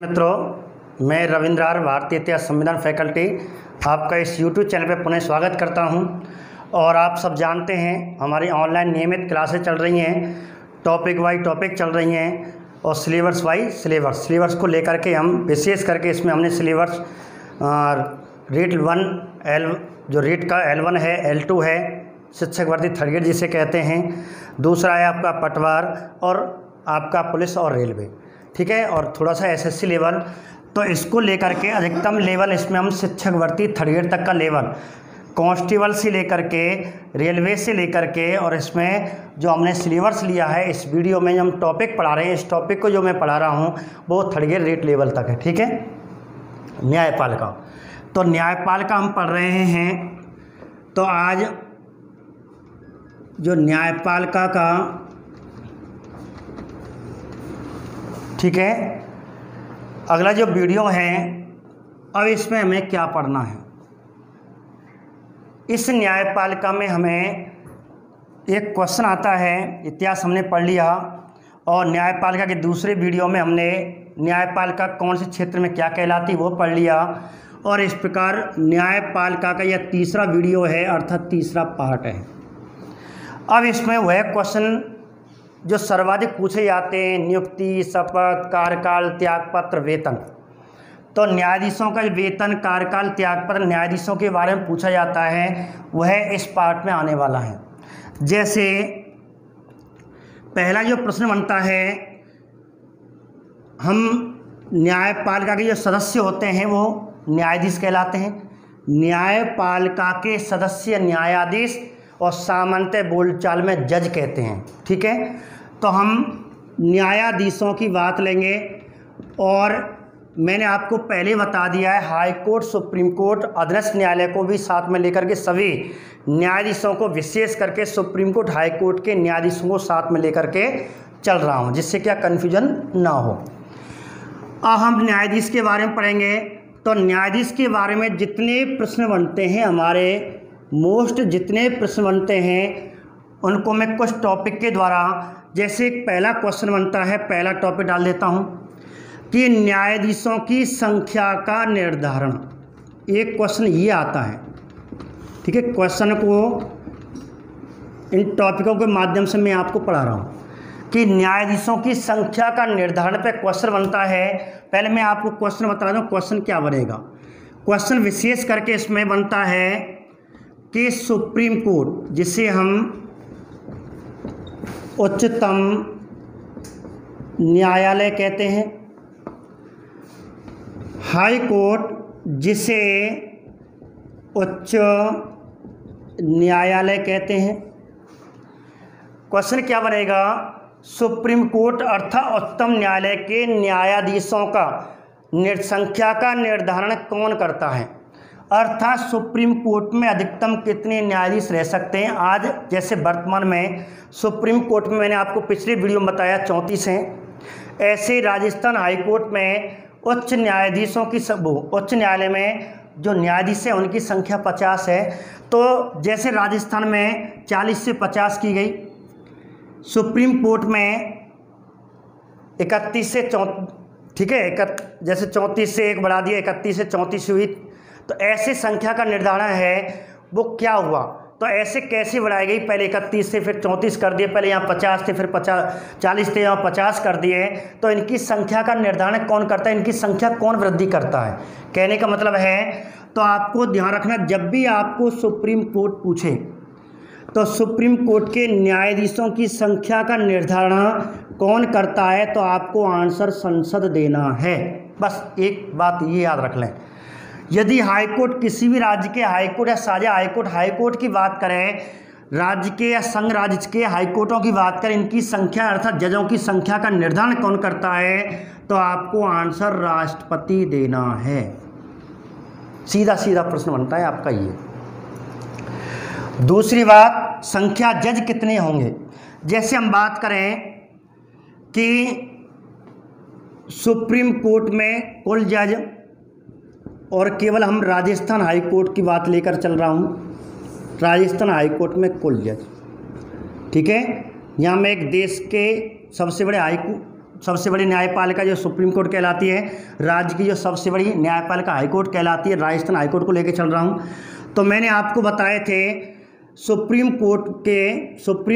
मित्रों, मैं रविंद्र आर, भारतीय इतिहास संविधान फैकल्टी, आपका इस यूट्यूब चैनल पर पुनः स्वागत करता हूं। और आप सब जानते हैं हमारी ऑनलाइन नियमित क्लासेस चल रही हैं, टॉपिक वाइज टॉपिक चल रही हैं और सिलेबस वाइज सिलेबस को लेकर के हम विशेष करके इसमें हमने सिलेबस रेट 1 L जो रेट का L1 है, L2 है, शिक्षक भर्ती थर्ड ग्रेड जिसे कहते हैं, दूसरा है आपका पटवार और आपका पुलिस और रेलवे, ठीक है, और थोड़ा सा एसएससी लेवल। तो इसको लेकर के अधिकतम लेवल इसमें हम शिक्षक भर्ती थर्ड ग्रेड तक का लेवल, कांस्टेबल से लेकर के रेलवे से लेकर के, और इसमें जो हमने सिलेबस लिया है इस वीडियो में हम टॉपिक पढ़ा रहे हैं, इस टॉपिक को जो मैं पढ़ा रहा हूँ वो थर्ड ग्रेड रेट लेवल तक है, ठीक है। न्यायपालिका, तो न्यायपालिका हम पढ़ रहे हैं। तो आज जो न्यायपालिका का, ठीक है, अगला जो वीडियो है, अब इसमें हमें क्या पढ़ना है। इस न्यायपालिका में हमें एक क्वेश्चन आता है, इतिहास हमने पढ़ लिया, और न्यायपालिका के दूसरे वीडियो में हमने न्यायपालिका कौन से क्षेत्र में क्या कहलाती वो पढ़ लिया। और इस प्रकार न्यायपालिका का यह तीसरा वीडियो है, अर्थात तीसरा पार्ट है। अब इसमें वह क्वेश्चन जो सर्वाधिक पूछे जाते हैं, नियुक्ति, शपथ, कार्यकाल, त्यागपत्र, वेतन। तो न्यायाधीशों का वेतन, कार्यकाल, त्यागपत्र न्यायाधीशों के बारे में पूछा जाता है, वह इस पार्ट में आने वाला है। जैसे पहला जो प्रश्न बनता है, हम न्यायपालिका के जो सदस्य होते हैं वो न्यायाधीश कहलाते हैं। न्यायपालिका के सदस्य न्यायाधीश और सामान्य बोलचाल में जज कहते हैं, ठीक है। तो हम न्यायाधीशों की बात लेंगे, और मैंने आपको पहले बता दिया है हाई कोर्ट, सुप्रीम कोर्ट, अधीनस्थ न्यायालय को भी साथ में लेकर के सभी न्यायाधीशों को, विशेष करके सुप्रीम कोर्ट, हाई कोर्ट के न्यायाधीशों को साथ में लेकर के चल रहा हूँ, जिससे क्या कन्फ्यूजन ना हो। अब हम न्यायाधीश के बारे में पढ़ेंगे। तो न्यायाधीश के बारे में जितने प्रश्न बनते हैं, हमारे मोस्ट जितने प्रश्न बनते हैं, उनको मैं कुछ टॉपिक के द्वारा, जैसे एक पहला क्वेश्चन बनता है, पहला टॉपिक डाल देता हूं कि न्यायाधीशों की संख्या का निर्धारण। एक क्वेश्चन ये आता है, ठीक है। क्वेश्चन को इन टॉपिकों के माध्यम से मैं आपको पढ़ा रहा हूँ कि न्यायाधीशों की संख्या का निर्धारण पे क्वेश्चन बनता है। पहले मैं आपको क्वेश्चन बता दूँ क्वेश्चन क्या बनेगा। क्वेश्चन विशेष करके इसमें बनता है कि सुप्रीम कोर्ट, जिसे हम उच्चतम न्यायालय कहते हैं, हाई कोर्ट जिसे उच्च न्यायालय कहते हैं। क्वेश्चन क्या बनेगा, सुप्रीम कोर्ट अर्थात उच्चतम न्यायालय के न्यायाधीशों का संख्या का निर्धारण कौन करता है, अर्थात सुप्रीम कोर्ट में अधिकतम कितने न्यायाधीश रह सकते हैं। आज जैसे वर्तमान में सुप्रीम कोर्ट में मैंने आपको पिछले वीडियो में बताया 34 हैं, ऐसे राजस्थान हाई कोर्ट में उच्च न्यायाधीशों की उच्च न्यायालय में जो न्यायाधीश हैं उनकी संख्या 50 है। तो जैसे राजस्थान में 40 से 50 की गई, सुप्रीम कोर्ट में 31 से 34, ठीक है, जैसे 34 से 1 बढ़ा दिया, 31 से 34 हुई। तो ऐसे संख्या का निर्धारण है वो क्या हुआ, तो ऐसे कैसे बढ़ाई गई, पहले 31 से फिर 34 कर दिए, पहले यहाँ 50 थे फिर 40 थे, यहाँ 50 कर दिए। तो इनकी संख्या का निर्धारण कौन करता है, इनकी संख्या कौन वृद्धि करता है, कहने का मतलब है। तो आपको ध्यान रखना, जब भी आपको सुप्रीम कोर्ट पूछे तो सुप्रीम कोर्ट के न्यायाधीशों की संख्या का निर्धारण कौन करता है, तो आपको आंसर संसद देना है। बस एक बात ये याद रख लें, यदि हाईकोर्ट किसी भी राज्य के हाईकोर्ट या साझा हाईकोर्ट की बात करें, राज्य के या संघ राज्य के हाईकोर्टों की बात करें, इनकी संख्या अर्थात जजों की संख्या का निर्धारण कौन करता है, तो आपको आंसर राष्ट्रपति देना है। सीधा सीधा प्रश्न बनता है आपका ये। दूसरी बात, संख्या जज कितने होंगे। जैसे हम बात करें कि सुप्रीम कोर्ट में कुल जज, और केवल हम राजस्थान हाई कोर्ट की बात लेकर चल रहा हूँ, राजस्थान हाई कोर्ट में कुल जज, ठीक है। यहाँ मैं एक देश के सबसे बड़े सबसे बड़ी न्यायपालिका जो सुप्रीम कोर्ट कहलाती है, राज्य की जो सबसे बड़ी न्यायपालिका हाई कोर्ट कहलाती है। राजस्थान हाई कोर्ट को लेकर चल रहा हूँ। तो मैंने आपको बताए थे सुप्रीम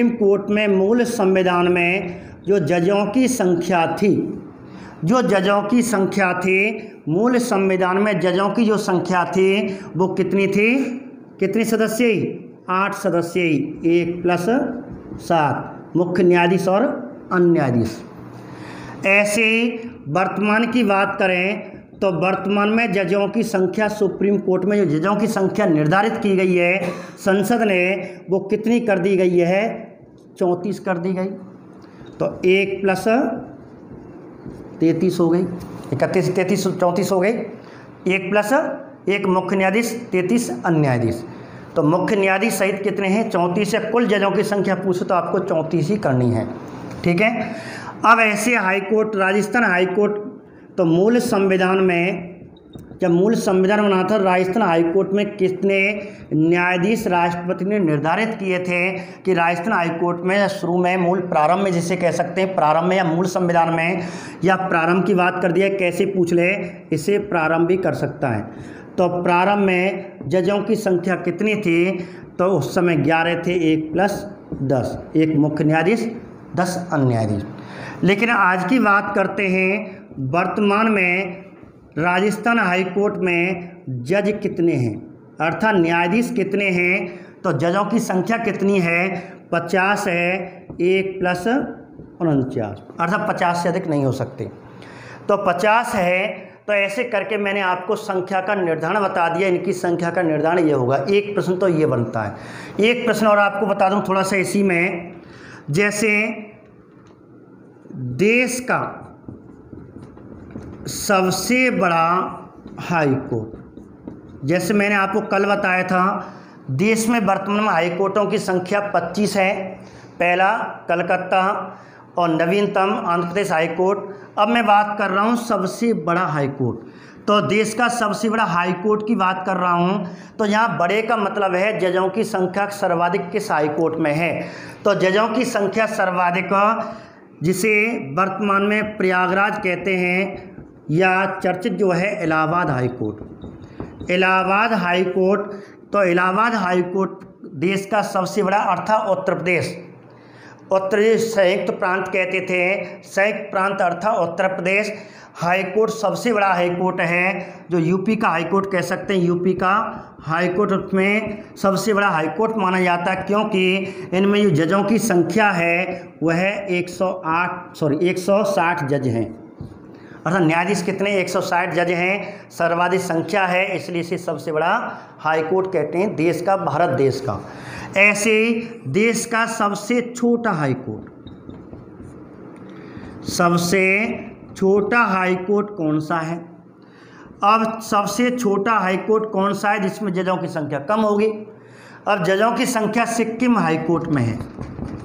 कोर्ट में मूल संविधान में जो जजों की संख्या थी, मूल संविधान में जजों की जो संख्या थी वो कितनी थी? कितने सदस्य? 8 सदस्य, 1+7 मुख्य न्यायाधीश और अन्य न्यायाधीश। ऐसे ही वर्तमान की बात करें तो वर्तमान में जजों की संख्या सुप्रीम कोर्ट में जो जजों की संख्या निर्धारित की गई है संसद ने, वो कितनी कर दी गई है? 34 कर दी गई। तो 1+33 हो गई, 31, 33, 34 हो गई। 1+1 मुख्य न्यायाधीश, 33 अन्य न्यायाधीश। तो मुख्य न्यायाधीश सहित कितने हैं? 34 है। कुल जजों की संख्या पूछो तो आपको 34 ही करनी है, ठीक है। अब ऐसे high court, Rajasthan high court, तो मूल संविधान में जब मूल संविधान बना था राजस्थान हाई कोर्ट में कितने न्यायाधीश राष्ट्रपति ने निर्धारित किए थे कि राजस्थान हाई कोर्ट में शुरू में मूल प्रारंभ में, जिसे कह सकते हैं प्रारंभ में या मूल संविधान में, या प्रारंभ की बात कर दिया, कैसे पूछ ले, इसे प्रारंभ भी कर सकता है। तो प्रारंभ में जजों की संख्या कितनी थी? तो उस समय 11 थे, 1+10, 1 मुख्य न्यायाधीश, 10 अन्य न्यायाधीश। लेकिन आज की बात करते हैं वर्तमान में राजस्थान हाई कोर्ट में जज कितने हैं, अर्थात न्यायाधीश कितने हैं? तो जजों की संख्या कितनी है? 50 है, 1+49, अर्थात 50 से अधिक नहीं हो सकते। तो 50 है। तो ऐसे करके मैंने आपको संख्या का निर्धारण बता दिया। इनकी संख्या का निर्धारण ये होगा। एक प्रश्न तो ये बनता है। एक प्रश्न और आपको बता दूं थोड़ा सा इसी में, जैसे देश का सबसे बड़ा हाई कोर्ट, जैसे मैंने आपको कल बताया था, देश में वर्तमान में हाई कोर्टों की संख्या 25 है। पहला कलकत्ता और नवीनतम आंध्र प्रदेश हाई कोर्ट। अब मैं बात कर रहा हूँ सबसे बड़ा हाई कोर्ट। तो देश का सबसे बड़ा हाई कोर्ट की बात कर रहा हूँ। तो यहाँ बड़े का मतलब है जजों की संख्या सर्वाधिक किस हाई कोर्ट में है। तो जजों की संख्या सर्वाधिक, जिसे वर्तमान में प्रयागराज कहते हैं, या चर्चित जो है Allahabad high court. Allahabad high court, तो इलाहाबाद हाई कोर्ट देश का सबसे बड़ा, अर्थात उत्तर प्रदेश, संयुक्त प्रांत कहते थे, संयुक्त प्रांत अर्थात उत्तर प्रदेश हाई कोर्ट सबसे बड़ा हाई कोर्ट है, जो यूपी का हाई कोर्ट कह सकते हैं। यूपी का हाई कोर्ट में सबसे बड़ा हाई कोर्ट माना जाता है, क्योंकि इनमें जो जजों की संख्या है वह 160 जज हैं, अर्थात न्यायाधीश कितने? 160 जज हैं, सर्वाधिक संख्या है, इसलिए इसे सबसे बड़ा हाई कोर्ट कहते हैं देश का, भारत देश का। ऐसे ही देश का सबसे छोटा हाई कोर्ट, सबसे छोटा हाई कोर्ट कौन सा है? अब सबसे छोटा हाई कोर्ट कौन सा है जिसमें जजों की संख्या कम होगी? अब जजों की संख्या सिक्किम हाई कोर्ट में है,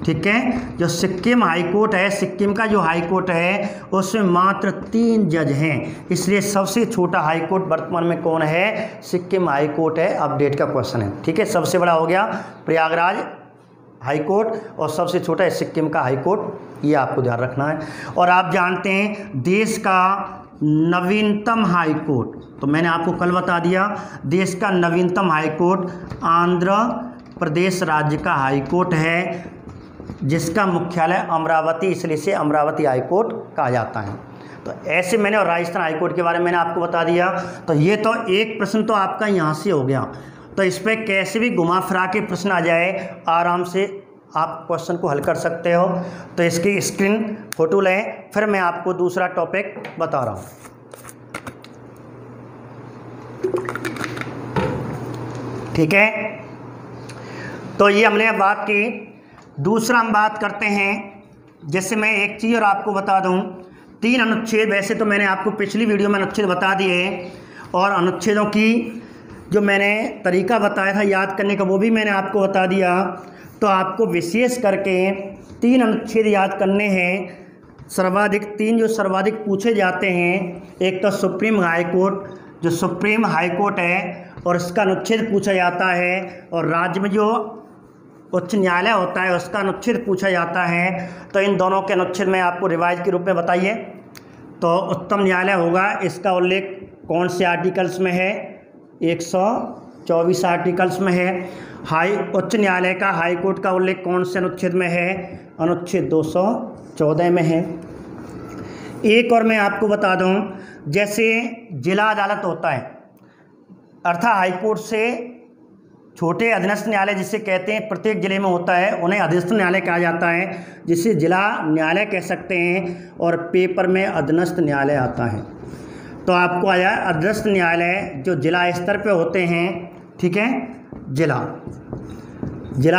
ठीक है। जो सिक्किम हाई कोर्ट है, सिक्किम का जो हाई कोर्ट है उसमें मात्र 3 जज हैं, इसलिए सबसे छोटा हाई कोर्ट वर्तमान में कौन है? सिक्किम हाई कोर्ट है। अपडेट का क्वेश्चन है, ठीक है। सबसे बड़ा हो गया प्रयागराज हाई कोर्ट और सबसे छोटा है सिक्किम का हाई कोर्ट, ये आपको ध्यान रखना है। और आप जानते हैं देश का नवीनतम हाई कोर्ट, तो मैंने आपको कल बता दिया, देश का नवीनतम हाई कोर्ट आंध्र प्रदेश राज्य का हाई कोर्ट है, जिसका मुख्यालय अमरावती, इसलिए इसे अमरावती हाई कोर्ट कहा जाता है। तो ऐसे मैंने, और राजस्थान हाई कोर्ट के बारे में मैंने आपको बता दिया। तो ये तो एक प्रश्न तो आपका यहाँ से हो गया। तो इस पर कैसे भी घुमा फिरा के प्रश्न आ जाए, आराम से आप क्वेश्चन को हल कर सकते हो। तो इसकी स्क्रीन फोटो लें, फिर मैं आपको दूसरा टॉपिक बता रहा हूँ। ठीक है, तो ये हमने बात की। दूसरा हम बात करते हैं, जैसे मैं एक चीज़ और आपको बता दूं, 3 अनुच्छेद, वैसे तो मैंने आपको पिछली वीडियो में अनुच्छेद बता दिए, और अनुच्छेदों की जो मैंने तरीका बताया था याद करने का वो भी मैंने आपको बता दिया। तो आपको विशेष करके 3 अनुच्छेद याद करने हैं, सर्वाधिक 3 जो सर्वाधिक पूछे जाते हैं। एक तो सुप्रीम हाई कोर्ट, जो सुप्रीम हाई कोर्ट है और इसका अनुच्छेद पूछा जाता है, और राज्य में जो उच्च न्यायालय होता है उसका अनुच्छेद पूछा जाता है, तो इन दोनों के अनुच्छेद में आपको रिवाइज के रूप में बताइए। तो उच्चतम न्यायालय होगा, इसका उल्लेख कौन से आर्टिकल्स में है? 124 आर्टिकल्स में है। उच्च न्यायालय का हाई कोर्ट का उल्लेख कौन से अनुच्छेद में है? अनुच्छेद 214 में है। एक और मैं आपको बता दूं, जैसे जिला अदालत होता है, अर्थात हाई कोर्ट से छोटे अधीनस्थ न्यायालय जिसे कहते हैं, प्रत्येक जिले में होता है, उन्हें अधीनस्थ न्यायालय कहा जाता है, जिसे जिला न्यायालय कह सकते हैं, और पेपर में अधीनस्थ न्यायालय आता है। तो आपको आया अधीनस्थ न्यायालय जो जिला स्तर पे होते हैं, ठीक है, जिला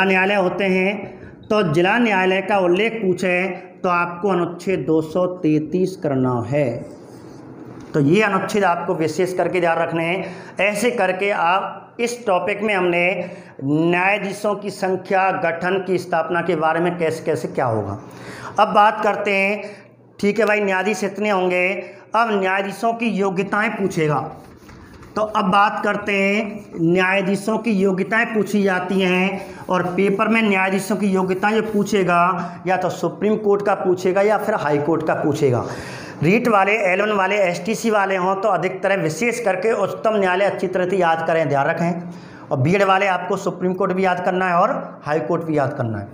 न्यायालय होते हैं। तो जिला न्यायालय का उल्लेख पूछे तो आपको अनुच्छेद 233 करना है। तो ये अनुच्छेद आपको विशेष करके ध्यान रखने हैं। ऐसे करके आप इस टॉपिक में हमने न्यायाधीशों की संख्या, गठन की स्थापना के बारे में कैसे कैसे क्या होगा। अब बात करते हैं, ठीक है भाई, न्यायाधीश इतने होंगे, अब न्यायाधीशों की योग्यताएं पूछेगा। तो अब बात करते हैं, न्यायाधीशों की योग्यताएं पूछी जाती हैं, और पेपर में न्यायाधीशों की योग्यताएं जो पूछेगा या तो सुप्रीम कोर्ट का पूछेगा या फिर हाई कोर्ट का पूछेगा। रीट वाले, L1 वाले, STC वाले हों तो अधिकतर विशेष करके उच्चतम न्यायालय अच्छी तरह से याद करें, ध्यान रखें। और बीएड वाले आपको सुप्रीम कोर्ट भी याद करना है और हाई कोर्ट भी याद करना है।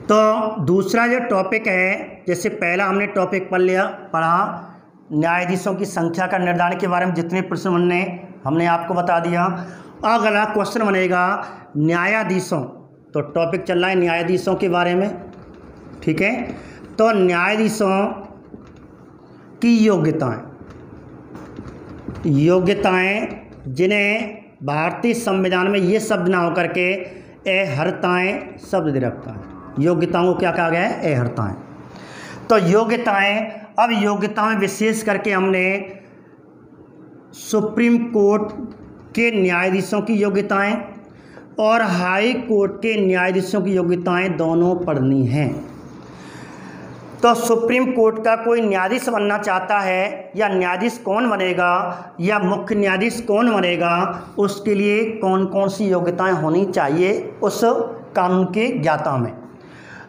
तो दूसरा जो टॉपिक है, जैसे पहला हमने टॉपिक पढ़ा न्यायाधीशों की संख्या का निर्धारण के बारे में, जितने प्रश्न हमने आपको बता दिया। अगला क्वेश्चन बनेगा न्यायाधीशों, तो टॉपिक चल रहा है न्यायाधीशों के बारे में, ठीक है। तो न्यायाधीशों की योग्यताएं जिन्हें भारतीय संविधान में ये शब्द ना होकर के अहर्ताएं शब्द दे रखा है। योग्यताओं को क्या कहा गया है? अहर्ताएं। तो योग्यताएं, अब योग्यताओं में विशेष करके हमने सुप्रीम कोर्ट के न्यायाधीशों की योग्यताएं और हाई कोर्ट के न्यायाधीशों की योग्यताएं दोनों पढ़नी हैं। तो सुप्रीम कोर्ट का कोई न्यायाधीश बनना चाहता है, या न्यायाधीश कौन बनेगा या मुख्य न्यायाधीश कौन बनेगा, उसके लिए कौन कौन सी योग्यताएं होनी चाहिए उस कानून के ज्ञाता में।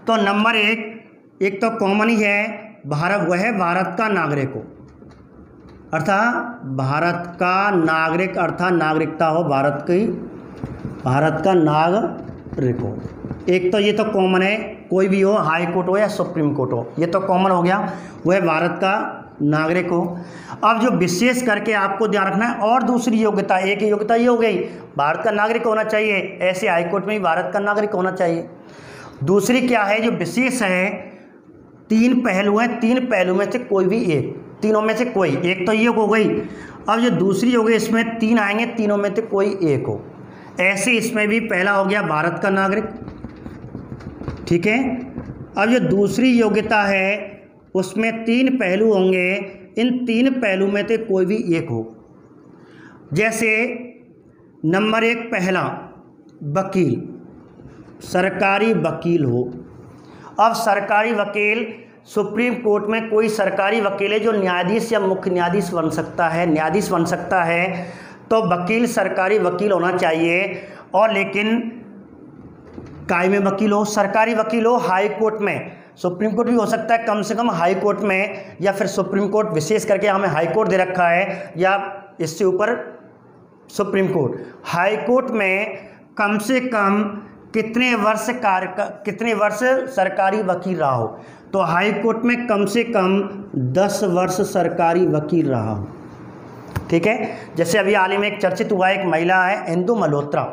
तो नंबर एक तो कॉमन ही है, वह है भारत का नागरिक हो, अर्थात भारत का नागरिक, अर्थात नागरिकता हो भारत का नागरिक हो। एक तो ये तो कॉमन है, कोई भी हो, हाई कोर्ट हो या सुप्रीम कोर्ट हो, ये तो कॉमन हो गया, वह भारत का नागरिक हो। अब जो विशेष करके आपको ध्यान रखना है, और दूसरी योग्यता, एक योग्यता ये हो गई भारत का नागरिक होना चाहिए, ऐसे हाई कोर्ट में भी भारत का नागरिक होना चाहिए। दूसरी क्या है जो विशेष है, 3 पहलू हैं, 3 पहलू में से कोई भी एक, तीनों में से कोई एक, तो ये हो गई। अब जो दूसरी हो गई, इसमें 3 आएंगे, तीनों में से कोई एक हो। ऐसे इसमें भी पहला हो गया भारत का नागरिक, ठीक है। अब जो दूसरी योग्यता है उसमें 3 पहलू होंगे, इन 3 पहलू में से कोई भी एक हो। जैसे नंबर 1 पहला वकील, सरकारी वकील हो। अब सरकारी वकील, सुप्रीम कोर्ट में कोई सरकारी वकील है जो न्यायाधीश या मुख्य न्यायाधीश बन सकता है, न्यायाधीश बन सकता है, तो वकील सरकारी वकील होना चाहिए। और लेकिन कायमी वकील हो, सरकारी वकील हो, हाई कोर्ट में, सुप्रीम कोर्ट भी हो सकता है, कम से कम हाई कोर्ट में, या फिर सुप्रीम कोर्ट, विशेष करके हमें हाई कोर्ट दे रखा है, या इससे ऊपर सुप्रीम कोर्ट। हाई कोर्ट में कम से कम कितने वर्ष सरकारी वकील रहा हो, तो हाई कोर्ट में कम से कम 10 वर्ष सरकारी वकील रहा हो, ठीक है। जैसे अभी हाल ही में एक चर्चित हुआ, एक महिला है इंदु मल्होत्रा।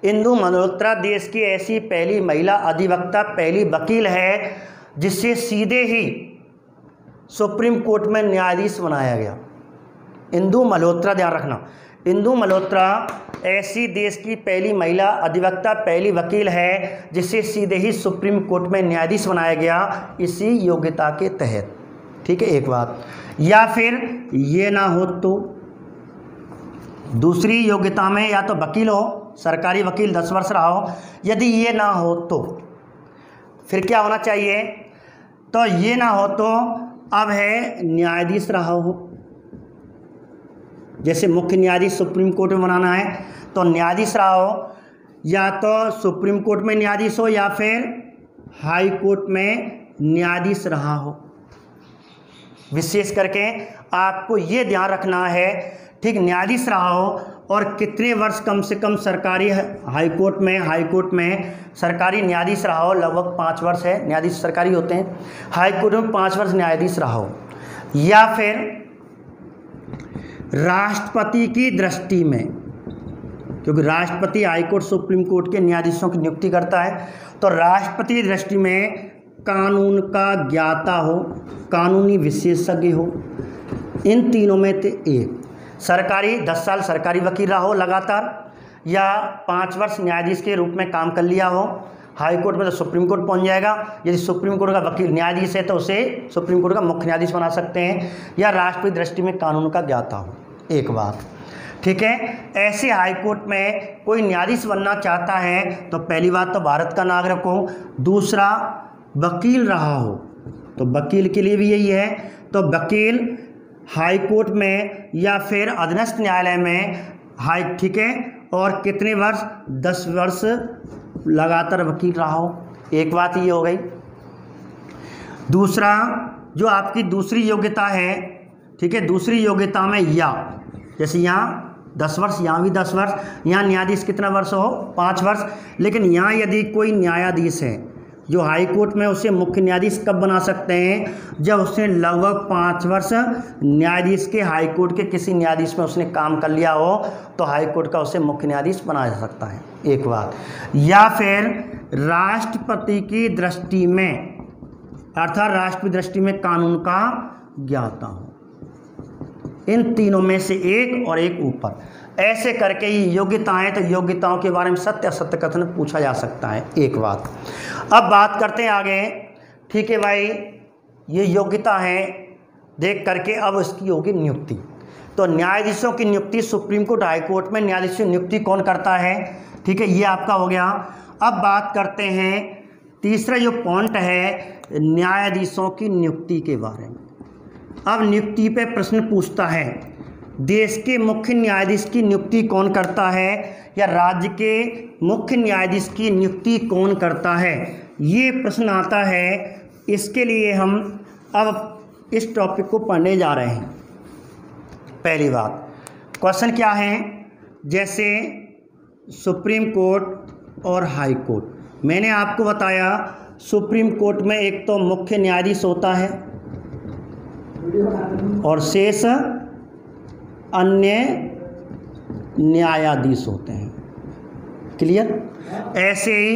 इंदु मल्होत्रा देश की ऐसी पहली महिला अधिवक्ता, पहली वकील है जिसे सीधे ही सुप्रीम कोर्ट में न्यायाधीश बनाया गया। इंदु मल्होत्रा, ध्यान रखना, इंदु मल्होत्रा ऐसी देश की पहली महिला अधिवक्ता, पहली वकील है जिसे सीधे ही सुप्रीम कोर्ट में न्यायाधीश बनाया गया, इसी योग्यता के तहत, ठीक है, एक बात। या फिर ये ना हो तो दूसरी योग्यता में या तो वकील हो, सरकारी वकील 10 वर्ष रहा हो, यदि ये ना हो तो फिर क्या होना चाहिए, तो ये ना हो तो अब है न्यायाधीश रहा हो। जैसे मुख्य न्यायाधीश सुप्रीम कोर्ट में बनाना है तो न्यायाधीश रहा हो, या तो सुप्रीम कोर्ट में न्यायाधीश हो या फिर हाई कोर्ट में न्यायाधीश रहा हो। विशेष करके आपको ये ध्यान रखना है, ठीक, न्यायाधीश रहा हो और कितने वर्ष कम से कम सरकारी हाई कोर्ट में सरकारी न्यायाधीश रहा हो। लगभग 5 वर्ष है, न्यायाधीश सरकारी होते हैं। हाई कोर्ट में 5 वर्ष न्यायाधीश रहा हो, या फिर राष्ट्रपति की दृष्टि में, क्योंकि राष्ट्रपति हाई कोर्ट सुप्रीम कोर्ट के न्यायाधीशों की नियुक्ति करता है, तो राष्ट्रपति की दृष्टि में कानून का ज्ञाता हो, कानूनी विशेषज्ञ हो। इन तीनों में से एक, सरकारी 10 साल सरकारी वकील रहा हो लगातार, या 5 वर्ष न्यायाधीश के रूप में काम कर लिया हो। हाई कोर्ट में तो सुप्रीम कोर्ट पहुंच जाएगा, यदि सुप्रीम कोर्ट का वकील न्यायाधीश है तो उसे सुप्रीम कोर्ट का मुख्य न्यायाधीश बना सकते हैं, या राष्ट्रपति दृष्टि में कानून का ज्ञाता हो। एक बात, ठीक है। ऐसे हाई कोर्ट में कोई न्यायाधीश बनना चाहता है तो पहली बात तो भारत का नागरिक हो, दूसरा वकील रहा हो, तो वकील के लिए भी यही है, तो वकील हाई कोर्ट में या फिर अधीनस्थ न्यायालय में ठीक है, और कितने वर्ष, 10 वर्ष लगातार वकील रहा हो। एक बात ये हो गई। दूसरा, जो आपकी दूसरी योग्यता है, ठीक है, दूसरी योग्यता में या जैसे यहाँ 10 वर्ष, यहाँ भी 10 वर्ष, यहाँ न्यायाधीश कितना वर्ष हो, 5 वर्ष, लेकिन यहाँ यदि कोई न्यायाधीश है जो हाई कोर्ट में, उसे मुख्य न्यायाधीश कब बना सकते हैं, जब उसने लगभग 5 वर्ष न्यायाधीश के, हाई कोर्ट के किसी न्यायाधीश में उसने काम कर लिया हो, तो हाई कोर्ट का उसे मुख्य न्यायाधीश बनाया जा सकता है। एक बात, या फिर राष्ट्रपति की दृष्टि में, अर्थात राष्ट्रपति दृष्टि में कानून का ज्ञाता हो। इन तीनों में से एक और एक ऊपर, ऐसे करके ये योग्यताएं, तो योग्यताओं के बारे में सत्य असत्य कथन पूछा जा सकता है। एक बात। अब बात करते हैं आगे, ठीक है भाई, ये योग्यता है देख करके अब इसकी होगी नियुक्ति। तो न्यायाधीशों की नियुक्ति सुप्रीम कोर्ट, हाई कोर्ट में न्यायाधीशों की नियुक्ति कौन करता है, ठीक है, ये आपका हो गया। अब बात करते हैं तीसरा जो पॉइंट है न्यायाधीशों की नियुक्ति के बारे में। अब नियुक्ति पे प्रश्न पूछता है, देश के मुख्य न्यायाधीश की नियुक्ति कौन करता है, या राज्य के मुख्य न्यायाधीश की नियुक्ति कौन करता है, ये प्रश्न आता है। इसके लिए हम अब इस टॉपिक को पढ़ने जा रहे हैं। पहली बात, क्वेश्चन क्या है, जैसे सुप्रीम कोर्ट और हाई कोर्ट, मैंने आपको बताया सुप्रीम कोर्ट में एक तो मुख्य न्यायाधीश होता है और शेष अन्य न्यायाधीश होते हैं। क्लियर? ऐसे ही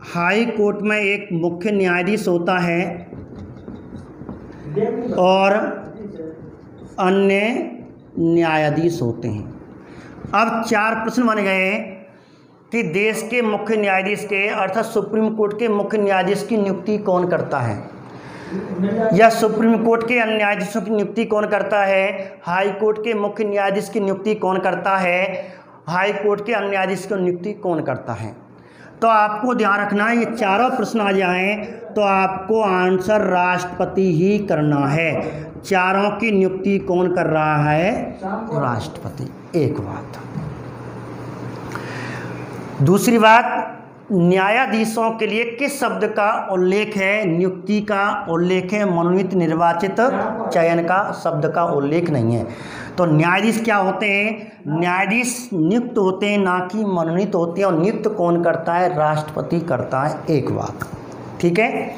हाई कोर्ट में एक मुख्य न्यायाधीश होता है और अन्य न्यायाधीश होते हैं। अब 4 प्रश्न बन गए कि देश के मुख्य न्यायाधीश के, अर्थात सुप्रीम कोर्ट के मुख्य न्यायाधीश की नियुक्ति कौन करता है, या सुप्रीम कोर्ट के अन्य न्यायाधीशों की नियुक्ति कौन करता है, हाई कोर्ट के मुख्य न्यायाधीश की नियुक्ति कौन करता है, हाई कोर्ट के अन्य न्यायाधीश की नियुक्ति कौन करता है। तो आपको ध्यान रखना है, ये चारों प्रश्न आ जाएं तो आपको आंसर राष्ट्रपति ही करना है। चारों की नियुक्ति कौन कर रहा है, राष्ट्रपति। एक बात। दूसरी बात, न्यायाधीशों के लिए किस शब्द का उल्लेख है, नियुक्ति का उल्लेख है, मनोनीत, निर्वाचित, चयन का शब्द का उल्लेख नहीं है। तो न्यायाधीश क्या होते हैं, न्यायाधीश नियुक्त होते हैं, ना कि मनोनीत होते हैं। और नियुक्त कौन करता है, राष्ट्रपति करता है। एक बात, ठीक है।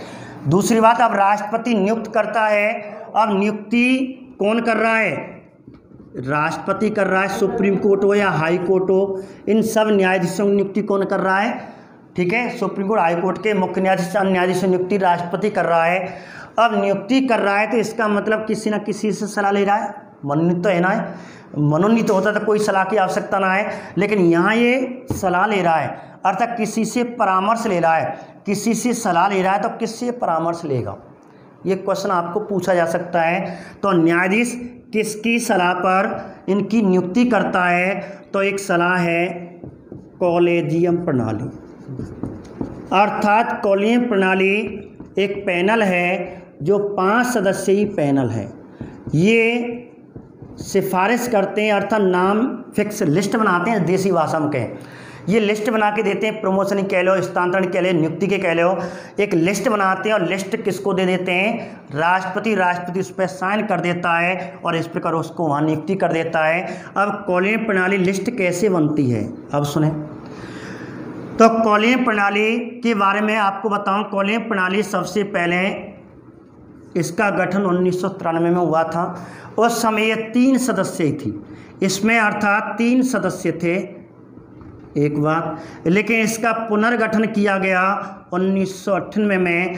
दूसरी बात, अब राष्ट्रपति नियुक्त करता है, अब नियुक्ति कौन कर रहा है, राष्ट्रपति कर रहा है। सुप्रीम कोर्ट हो या हाई कोर्ट हो, इन सब न्यायाधीशों की नियुक्ति कौन कर रहा है, ठीक है, सुप्रीम कोर्ट, हाई कोर्ट के मुख्य न्यायाधीश, अन्य न्यायाधीश की नियुक्ति राष्ट्रपति कर रहा है। अब नियुक्ति कर रहा है तो इसका मतलब किसी न किसी से सलाह ले रहा है, मनोनीत तो है ना है, मनोनीत होता तो कोई सलाह की आवश्यकता ना है, लेकिन यहाँ ये सलाह ले रहा है, अर्थात किसी से परामर्श ले रहा है। किसी से सलाह ले रहा है तो किससे परामर्श लेगा, ये क्वेश्चन आपको पूछा जा सकता है। तो न्यायाधीश किसकी सलाह पर इनकी नियुक्ति करता है, तो एक सलाह है कॉलेजियम प्रणाली, अर्थात कॉलेजियम प्रणाली एक पैनल है जो 5 सदस्यीय पैनल है। ये सिफारिश करते हैं, अर्थात नाम फिक्स लिस्ट बनाते हैं, देसी भाषा में कहें, ये लिस्ट बना के देते हैं, प्रमोशन कह लो, स्थानांतरण कह लो, नियुक्ति के कह लो, एक लिस्ट बनाते हैं और लिस्ट किसको दे देते हैं, राष्ट्रपति। राष्ट्रपति उस पर साइन कर देता है और इस प्रकार उसको वहाँ नियुक्ति कर देता है। अब कॉलोनी प्रणाली लिस्ट कैसे बनती है, अब सुने। तो कॉलोनी प्रणाली के बारे में आपको बताऊं, कॉलोनी प्रणाली सबसे पहले इसका गठन 1993 में हुआ था। उस समय ये 3 सदस्य थी इसमें, अर्थात 3 सदस्य थे, एक बात। लेकिन इसका पुनर्गठन किया गया 1998 में।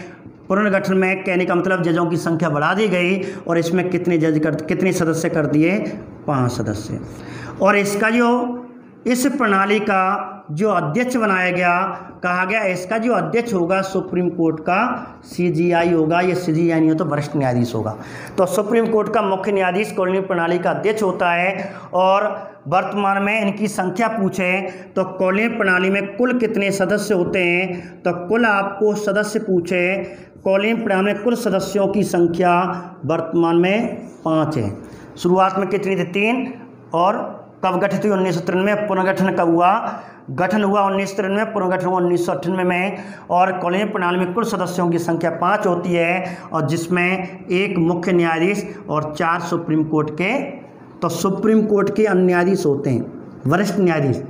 पुनर्गठन में कहने का मतलब जजों की संख्या बढ़ा दी गई और इसमें कितने सदस्य कर दिए, 5 सदस्य। और इसका जो इस प्रणाली का जो अध्यक्ष बनाया गया, कहा गया इसका जो अध्यक्ष होगा सुप्रीम कोर्ट का CJI होगा। ये CJI नहीं हो तो वरिष्ठ न्यायाधीश होगा। तो सुप्रीम कोर्ट का मुख्य न्यायाधीश कॉलोनी प्रणाली का अध्यक्ष होता है। और वर्तमान में इनकी संख्या पूछे तो कॉलोनी प्रणाली में कुल कितने सदस्य होते हैं, तो कुल आपको सदस्य पूछे, कॉलोनी प्रणाली में कुल सदस्यों की संख्या वर्तमान में 5 है। शुरुआत में कितनी थी, 3। और कब गठित हुई, 1993। पुनर्गठन कब हुआ, गठन हुआ 1993, पुनर्गठन हुआ 1998 में। और कॉलोनी प्रणाली में कुल सदस्यों की संख्या 5 होती है और जिसमें 1 मुख्य न्यायाधीश और 4 सुप्रीम कोर्ट के, तो सुप्रीम कोर्ट के अन्य न्यायाधीश होते हैं, वरिष्ठ न्यायाधीश।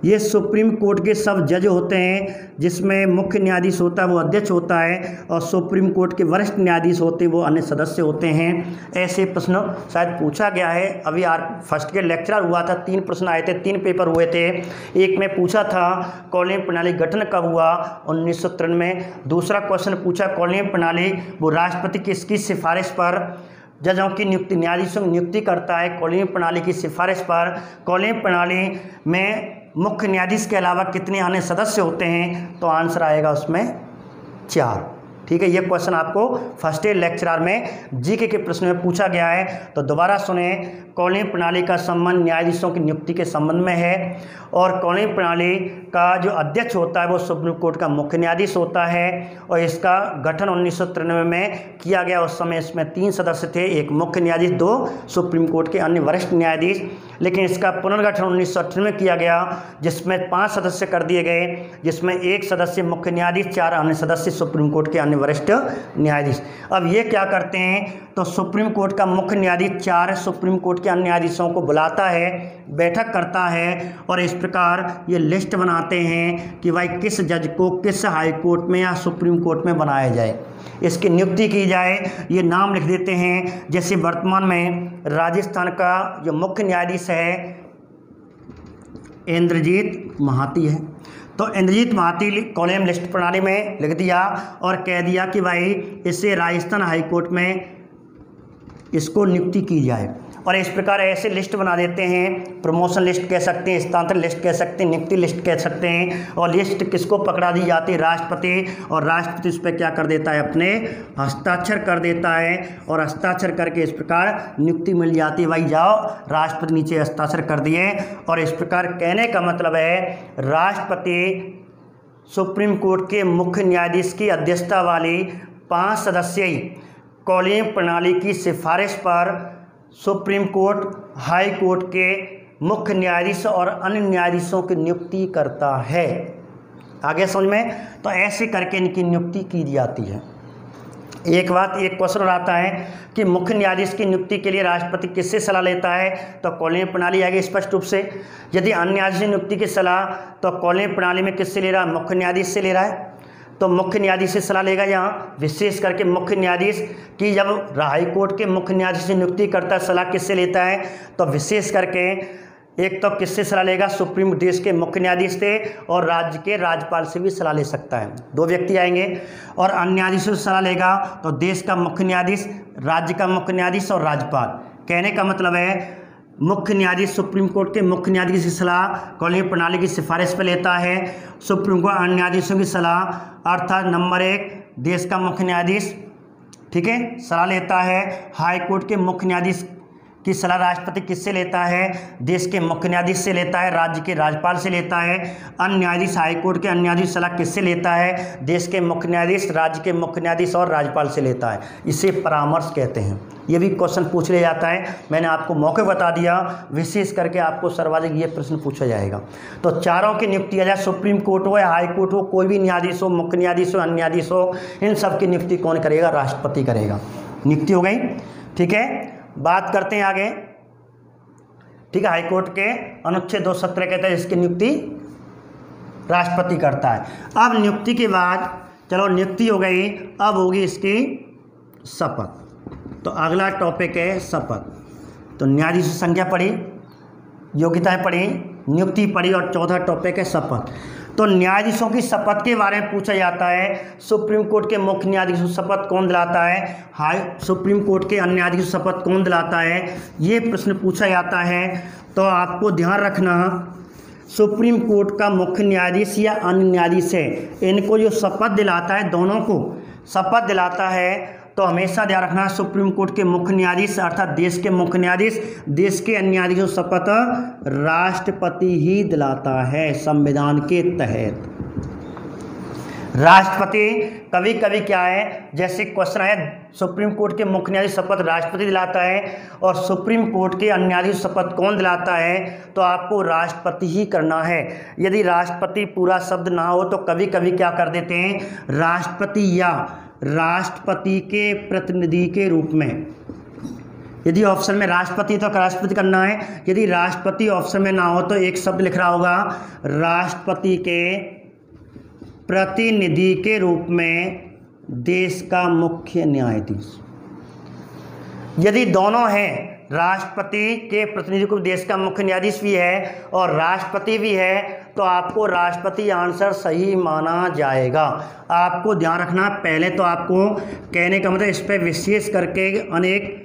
ये सुप्रीम कोर्ट के सब जज होते हैं, जिसमें मुख्य न्यायाधीश होता है वो अध्यक्ष होता है और सुप्रीम कोर्ट के वरिष्ठ न्यायाधीश होते हैं वो अन्य सदस्य होते हैं। ऐसे प्रश्न शायद पूछा गया है। अभी फर्स्ट के लेक्चर हुआ था, 3 प्रश्न आए थे, 3 पेपर हुए थे। एक में पूछा था कॉलोनी प्रणाली गठन कब हुआ, 1993 में। दूसरा क्वेश्चन पूछा कॉलोनी प्रणाली वो राष्ट्रपति किसकी सिफारिश पर जजों की नियुक्ति, न्यायाधीशों की नियुक्ति करता है, कॉलोनी प्रणाली की सिफारिश पर। कॉलोनी प्रणाली में मुख्य न्यायाधीश के अलावा कितने अन्य सदस्य होते हैं, तो आंसर आएगा उसमें 4। ठीक है, ये क्वेश्चन आपको फर्स्ट ईयर लेक्चरर में जीके के प्रश्न में पूछा गया है। तो दोबारा सुने, कॉलोनी प्रणाली का संबंध न्यायाधीशों की नियुक्ति के संबंध में है और कॉलोनी प्रणाली का जो अध्यक्ष होता है वो सुप्रीम कोर्ट का मुख्य न्यायाधीश होता है। और इसका गठन 1993 में किया गया। उस समय इसमें 3 सदस्य थे, 1 मुख्य न्यायाधीश, 2 सुप्रीम कोर्ट के अन्य वरिष्ठ न्यायाधीश। लेकिन इसका पुनर्गठन 1998 में किया गया, जिसमें 5 सदस्य कर दिए गए, जिसमें 1 सदस्य मुख्य न्यायाधीश, 4 अन्य सदस्य सुप्रीम कोर्ट के अन्य वरिष्ठ न्यायाधीश। अब ये क्या करते हैं, तो सुप्रीम कोर्ट का मुख्य न्यायाधीश 4 सुप्रीम कोर्ट के अन्य न्यायाधीशों को बुलाता है, बैठक करता है और इस प्रकार ये लिस्ट बनाते हैं कि भाई किस जज को किस हाई कोर्ट में या सुप्रीम कोर्ट में बनाया जाए, इसकी नियुक्ति की जाए। ये नाम लिख देते हैं। जैसे वर्तमान में राजस्थान का जो मुख्य न्यायाधीश है इंद्रजीत महाती है, तो इंद्रजीत महाती कॉलम लिस्ट प्रणाली में लिख दिया और कह दिया कि भाई इससे राजस्थान हाई कोर्ट में इसको नियुक्ति की जाए। और इस प्रकार ऐसे लिस्ट बना देते हैं, प्रमोशन लिस्ट कह सकते हैं, स्थानांतरण लिस्ट कह सकते हैं, नियुक्ति लिस्ट कह सकते हैं। और लिस्ट किसको पकड़ा दी जाती है, राष्ट्रपति, और राष्ट्रपति उस पर क्या कर देता है, अपने हस्ताक्षर कर देता है और हस्ताक्षर करके इस प्रकार नियुक्ति मिल जाती है। भाई जाओ, राष्ट्रपति नीचे हस्ताक्षर कर दिए। और इस प्रकार कहने का मतलब है राष्ट्रपति सुप्रीम कोर्ट के मुख्य न्यायाधीश की अध्यक्षता वाली 5 सदस्यीय कॉलम प्रणाली की सिफारिश पर सुप्रीम कोर्ट, हाई कोर्ट के मुख्य न्यायाधीश और अन्य न्यायाधीशों की नियुक्ति करता है। आगे समझ में, तो ऐसे करके इनकी नियुक्ति की जाती है। एक बात, एक क्वेश्चन आता है कि मुख्य न्यायाधीश की नियुक्ति के लिए राष्ट्रपति किससे सलाह लेता है, तो कॉलम प्रणाली आएगी स्पष्ट रूप से। यदि अन्य न्यायाधीश की नियुक्ति की सलाह तो कॉलम प्रणाली में किससे ले रहा है, मुख्य न्यायाधीश से ले रहा है, तो मुख्य न्यायाधीश से सलाह लेगा। यहाँ विशेष करके मुख्य न्यायाधीश की जब हाई कोर्ट के मुख्य न्यायाधीश से नियुक्ति करता है, सलाह किससे लेता है, तो विशेष करके एक तो किससे सलाह लेगा, सुप्रीम देश के मुख्य न्यायाधीश से, और राज्य के राज्यपाल से भी सलाह ले सकता है, 2 व्यक्ति आएंगे। और अन्य न्यायाधीशों से सलाह लेगा तो देश का मुख्य न्यायाधीश, राज्य का मुख्य न्यायाधीश और राज्यपाल। कहने का मतलब है मुख्य न्यायाधीश सुप्रीम कोर्ट के मुख्य न्यायाधीश की सलाह कॉलम प्रणाली की सिफारिश पर लेता है। सुप्रीम कोर्ट अन्य न्यायाधीशों की सलाह, अर्थात नंबर 1 देश का मुख्य न्यायाधीश, ठीक है, सलाह लेता है। हाई कोर्ट के मुख्य न्यायाधीश की सलाह राष्ट्रपति किससे लेता है? देश के मुख्य न्यायाधीश से लेता है, राज्य के राज्यपाल से लेता है। अन्य न्यायाधीश, हाईकोर्ट के अन्य न्यायाधीश सलाह किससे लेता है? देश के मुख्य न्यायाधीश, राज्य के मुख्य न्यायाधीश और राज्यपाल से लेता है। इसे परामर्श कहते हैं। ये भी क्वेश्चन पूछ लिया जाता है। मैंने आपको मौके बता दिया, विशेष करके आपको सर्वाधिक ये प्रश्न पूछा जाएगा। तो चारों की नियुक्ति है, चाहे सुप्रीम कोर्ट हो या हाई कोर्ट हो, कोई भी न्यायाधीश हो, मुख्य न्यायाधीश हो, अन्य न्यायाधीश हो, इन सब की नियुक्ति कौन करेगा? राष्ट्रपति करेगा। नियुक्ति हो गई, ठीक है। बात करते हैं आगे, ठीक है। हाईकोर्ट के अनुच्छेद 217 कहता है इसकी नियुक्ति राष्ट्रपति करता है। अब नियुक्ति के बाद, चलो नियुक्ति हो गई, अब होगी इसकी शपथ। तो अगला टॉपिक है शपथ। तो न्यायाधीश की संख्या पढ़ी, योग्यताएं पढ़ी, नियुक्ति पढ़ी और चौथा टॉपिक है शपथ। तो न्यायाधीशों की शपथ के बारे में पूछा जाता है। सुप्रीम कोर्ट के मुख्य न्यायाधीश शपथ कौन दिलाता है? सुप्रीम कोर्ट के अन्य न्यायाधीश शपथ कौन दिलाता है? ये प्रश्न पूछा जाता है। तो आपको ध्यान रखना, सुप्रीम कोर्ट का मुख्य न्यायाधीश या अन्य न्यायाधीश है, इनको जो शपथ दिलाता है, दोनों को शपथ दिलाता है। तो हमेशा ध्यान रखना, सुप्रीम कोर्ट के मुख्य न्यायाधीश अर्थात देश के मुख्य न्यायाधीश, देश के अन्य न्यायाधीशों शपथ राष्ट्रपति ही दिलाता है संविधान के तहत। राष्ट्रपति कभी कभी क्या है, जैसे क्वेश्चन है, सुप्रीम कोर्ट के मुख्य न्यायाधीश शपथ राष्ट्रपति दिलाता है और सुप्रीम कोर्ट के अन्य न्यायाधीश शपथ कौन दिलाता है? तो आपको राष्ट्रपति ही करना है। यदि राष्ट्रपति पूरा शब्द ना हो तो कभी कभी क्या कर देते हैं, राष्ट्रपति या राष्ट्रपति के प्रतिनिधि के रूप में। यदि ऑप्शन में राष्ट्रपति तो राष्ट्रपति करना है, यदि राष्ट्रपति ऑप्शन में ना हो तो एक शब्द लिख रहा होगा, राष्ट्रपति के प्रतिनिधि के रूप में देश का मुख्य न्यायाधीश। यदि दोनों हैं, राष्ट्रपति के प्रतिनिधि को देश का मुख्य न्यायाधीश भी है और राष्ट्रपति भी है, तो आपको राष्ट्रपति आंसर सही माना जाएगा। आपको ध्यान रखना, पहले तो आपको कहने का मतलब, इस पर विशेष करके अनेक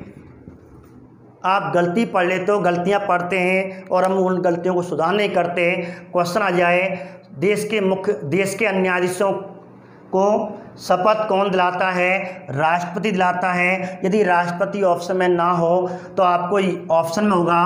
आप गलती पढ़ लेते हो, गलतियां पढ़ते हैं और हम उन गलतियों को सुधार नहीं करते। क्वेश्चन आ जाए, देश के अन्य न्यायाधीशों को शपथ कौन दिलाता है? राष्ट्रपति दिलाता है। यदि राष्ट्रपति ऑप्शन में ना हो तो आपको ऑप्शन में होगा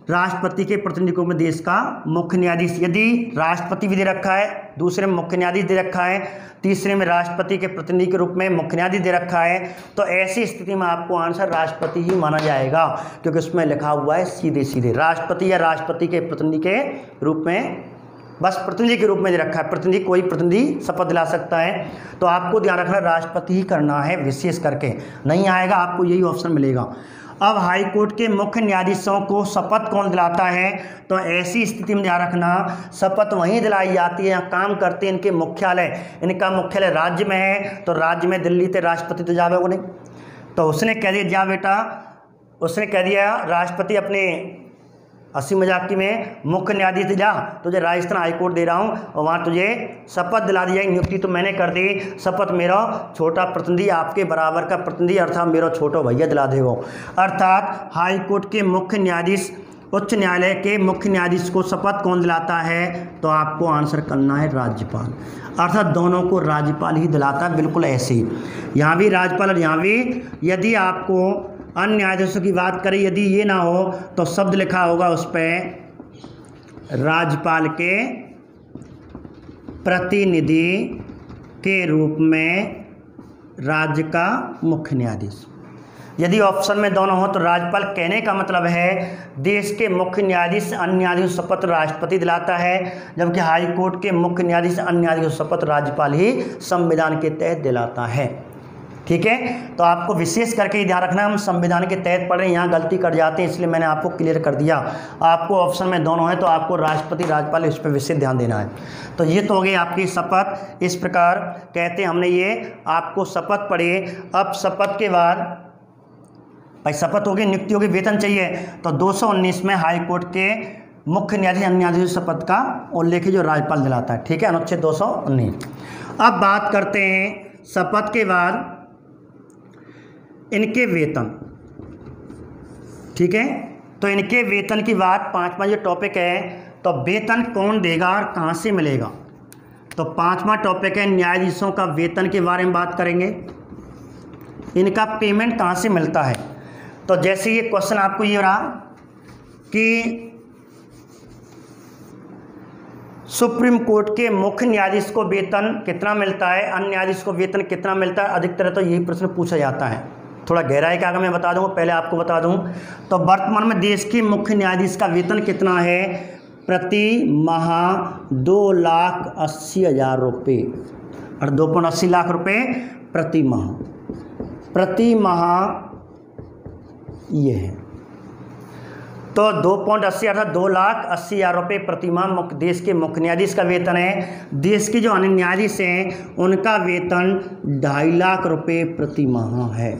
राष्ट्रपति के प्रतिनिधि में देश का मुख्य न्यायाधीश। यदि राष्ट्रपति भी दे रखा है, दूसरे में मुख्य न्यायाधीश दे रखा है, तीसरे में राष्ट्रपति के प्रतिनिधि के रूप में मुख्य न्यायाधीश दे रखा है, तो ऐसी स्थिति में आपको आंसर राष्ट्रपति ही माना जाएगा, क्योंकि उसमें लिखा हुआ है सीधे सीधे राष्ट्रपति या राष्ट्रपति के प्रतिनिधि के रूप में, बस प्रतिनिधि के रूप में दे रखा है। प्रतिनिधि, कोई प्रतिनिधि शपथ दिला सकता है। तो आपको ध्यान रखना, राष्ट्रपति ही करना है, विशेष करके नहीं आएगा आपको यही ऑप्शन मिलेगा। अब हाई कोर्ट के मुख्य न्यायाधीशों को शपथ कौन दिलाता है? तो ऐसी स्थिति में ध्यान रखना, शपथ वहीं दिलाई जाती है, यहाँ काम करते हैं इनके मुख्यालय। इनका मुख्यालय राज्य में है, तो राज्य में दिल्ली से राष्ट्रपति तो जावे वो नहीं, तो उसने कह दिया जा बेटा, उसने कह दिया राष्ट्रपति अपने हंसी मजाक में मुख्य न्यायाधीश जा, तुझे राजस्थान हाईकोर्ट दे रहा हूँ और वहाँ तुझे शपथ दिला दी जाएगी। नियुक्ति तो मैंने कर दी, शपथ मेरा छोटा प्रतिनिधि, आपके बराबर का प्रतिनिधि अर्थात मेरा छोटा भैया दिला देगा। अर्थात हाईकोर्ट के मुख्य न्यायाधीश, उच्च न्यायालय के मुख्य न्यायाधीश को शपथ कौन दिलाता है? तो आपको आंसर करना है राज्यपाल। अर्थात दोनों को राज्यपाल ही दिलाता है, बिल्कुल ऐसे ही, यहाँ भी राज्यपाल और यहाँ भी। यदि आपको अन्य न्यायाधीशों की बात करें, यदि ये ना हो तो शब्द लिखा होगा उस पर राज्यपाल के प्रतिनिधि के रूप में राज्य का मुख्य न्यायाधीश। यदि ऑप्शन में दोनों हो तो राज्यपाल कहने का मतलब है देश के मुख्य न्यायाधीश अन्य न्यायाधीश शपथ राष्ट्रपति दिलाता है, जबकि हाई कोर्ट के मुख्य न्यायाधीश अन्य न्यायाधीश शपथ राज्यपाल ही संविधान के तहत दिलाता है। ठीक है, तो आपको विशेष करके ध्यान रखना, हम संविधान के तहत पढ़ रहे हैं, यहाँ गलती कर जाते हैं, इसलिए मैंने आपको क्लियर कर दिया। आपको ऑप्शन में दोनों है तो आपको राष्ट्रपति राज्यपाल इस पर विशेष ध्यान देना है। तो ये तो हो गई आपकी शपथ। इस प्रकार कहते हैं हमने ये आपको शपथ पढ़ी। अब शपथ के बाद भाई शपथ होगी, नियुक्ति होगी, वेतन चाहिए, तो 219 में हाई कोर्ट के मुख्य न्यायाधीश अन्य न्यायाधीश शपथ का उल्लेख जो राज्यपाल दिलाता है। ठीक है, अनुच्छेद 219। अब बात करते हैं शपथ के बाद इनके वेतन। ठीक है, तो इनके वेतन की बात, पांचवा जो टॉपिक है, तो वेतन कौन देगा और कहाँ से मिलेगा। तो पांचवा टॉपिक है न्यायाधीशों का वेतन के बारे में बात करेंगे। इनका पेमेंट कहाँ से मिलता है। तो जैसे ये क्वेश्चन आपको ये रहा कि सुप्रीम कोर्ट के मुख्य न्यायाधीश को वेतन कितना मिलता है, अन्य न्यायाधीश को वेतन कितना मिलता है, अधिकतर तो यही प्रश्न पूछा जाता है। थोड़ा गहराई का अगर मैं बता दूँ, पहले आपको बता दूँ तो वर्तमान में देश के मुख्य न्यायाधीश का वेतन कितना है, प्रति माह 2,80,000 रुपये और 2.80 लाख रुपये प्रति माह ये है। तो 2.80 अर्थात 2,80,000 रुपये प्रति माह देश के मुख्य न्यायाधीश का वेतन है। देश के जो अन्य न्यायाधीश हैं उनका वेतन 2.5 लाख रुपये प्रति माह है।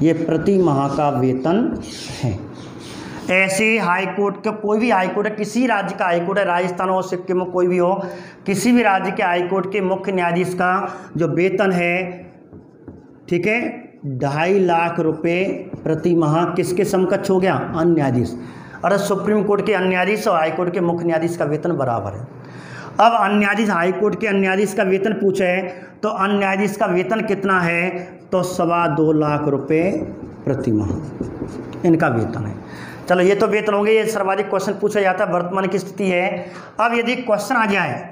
ये प्रति माह का वेतन है। ऐसे हाई कोर्ट का कोई भी हाई कोर्ट है, किसी राज्य का हाई कोर्ट है, राजस्थान हो, सिक्किम हो, कोई भी हो, किसी भी राज्य के हाई कोर्ट के मुख्य न्यायाधीश का जो वेतन है, ठीक है, 2.5 लाख रुपये प्रति माह किसके समकक्ष हो गया, अन्य न्यायाधीश। अरे सुप्रीम कोर्ट के अन्य न्यायाधीश और हाई कोर्ट के मुख्य न्यायाधीश का वेतन बराबर है। अब अन्य न्यायाधीश हाई कोर्ट के अन्य न्यायाधीश का वेतन पूछे तो अन्य न्यायाधीश का वेतन कितना है, तो 2.25 लाख रुपये प्रति माह इनका वेतन है। चलो ये तो वेतन होंगे, ये सर्वाधिक क्वेश्चन पूछा जाता है, वर्तमान की स्थिति है। अब यदि क्वेश्चन आ जाए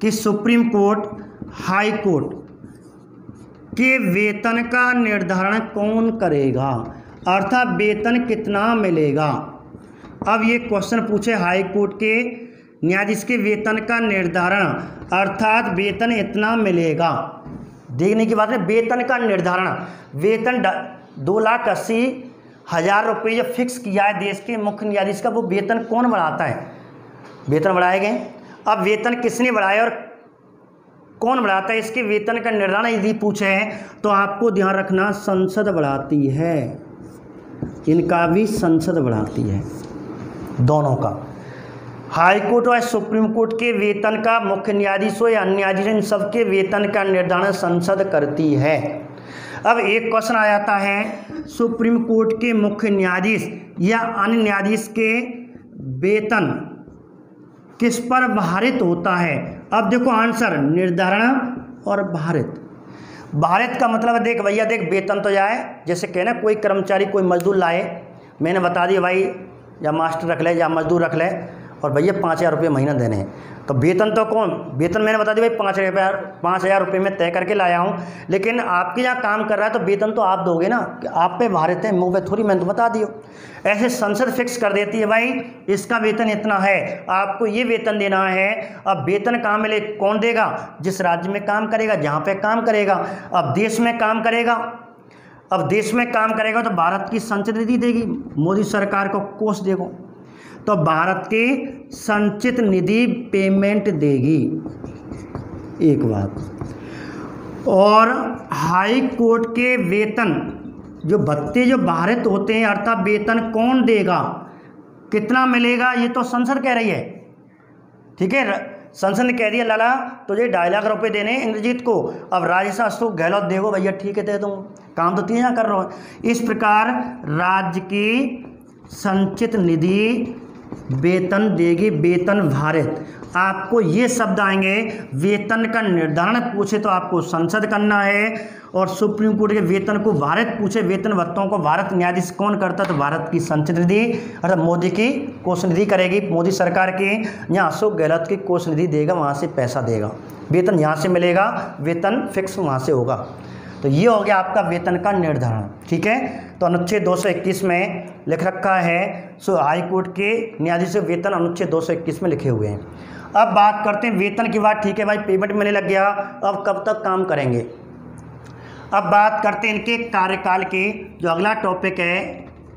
कि सुप्रीम कोर्ट हाई कोर्ट के वेतन का निर्धारण कौन करेगा, अर्थात वेतन कितना मिलेगा। अब ये क्वेश्चन पूछे हाई कोर्ट के न्यायाधीश के वेतन का निर्धारण अर्थात वेतन इतना मिलेगा, देखने की बात है, वेतन का निर्धारण, वेतन 2,80,000 रुपये जो फिक्स किया है देश के मुख्य न्यायाधीश का, वो वेतन कौन बढ़ाता है, वेतन बढ़ाए गए। अब वेतन किसने बढ़ाया और कौन बढ़ाता है, इसके वेतन का निर्धारण यदि पूछे हैं तो आपको ध्यान रखना संसद बढ़ाती है, इनका भी संसद बढ़ाती है, दोनों का, हाई कोर्ट और सुप्रीम कोर्ट के वेतन का मुख्य न्यायाधीश हो या अन्य न्यायाधीश, इन सबके वेतन का निर्धारण संसद करती है। अब एक क्वेश्चन आ जाता है, सुप्रीम कोर्ट के मुख्य न्यायाधीश या अन्य न्यायाधीश के वेतन किस पर भारित होता है। अब देखो आंसर, निर्धारण और भारित। भारित का मतलब देख भैया, देख वेतन तो जाए, जैसे कहना कोई कर्मचारी कोई मजदूर लाए, मैंने बता दिया भाई या मास्टर रख ले या मजदूर रख ले और भैया 5,000 रुपये महीना देने हैं, तो वेतन तो कौन, वेतन मैंने बता दिया भाई 5,000 रुपये में तय करके लाया हूँ, लेकिन आपके यहाँ काम कर रहा है तो वेतन तो आप दोगे ना, कि आप पे भारित है, मुँह पे थोड़ी, मैंने तो बता दियो। ऐसे संसद फिक्स कर देती है भाई इसका वेतन इतना है, आपको ये वेतन देना है। अब वेतन कहाँ मिले, कौन देगा, जिस राज्य में काम करेगा, जहाँ पे काम करेगा। अब देश में काम करेगा, अब देश में काम करेगा तो भारत की संचित निधि देगी, मोदी सरकार को कोष देगा, तो भारत की संचित निधि पेमेंट देगी, एक बात। और हाई कोर्ट के वेतन जो भत्ते जो भारित होते हैं अर्थात वेतन कौन देगा, कितना मिलेगा, ये तो संसद कह रही है, ठीक है, संसद ने कह दिया लाला तुझे 2.5 लाख रुपए देने इंद्रजीत को, अब राजस्थान अशोक गहलोत देगो, भैया ठीक है दे दूँ, काम तो 3 कर रहा हूँ। इस प्रकार राज्य की संचित निधि वेतन देगी, वेतन भारित। आपको ये शब्द आएंगे, वेतन का निर्धारण पूछे तो आपको संसद करना है, और सुप्रीम कोर्ट के वेतन को भारित पूछे, वेतन भत्तों को भारत न्यायाधीश कौन करता है, तो भारत की संचित निधि अर्थात मोदी की कोष निधि करेगी, मोदी सरकार की, यहाँ अशोक गहलोत की कोष निधि देगा, वहाँ से पैसा देगा, वेतन यहाँ से मिलेगा, वेतन फिक्स वहाँ से होगा। तो ये हो गया आपका वेतन का निर्धारण, ठीक है। तो अनुच्छेद 221 में लिख रखा है, सो हाई कोर्ट के न्यायाधीश के वेतन अनुच्छेद 221 में लिखे हुए हैं। अब बात करते हैं वेतन की बात, ठीक है भाई, पेमेंट मिलने लग गया, अब कब तक काम करेंगे। अब बात करते हैं इनके कार्यकाल के, जो अगला टॉपिक है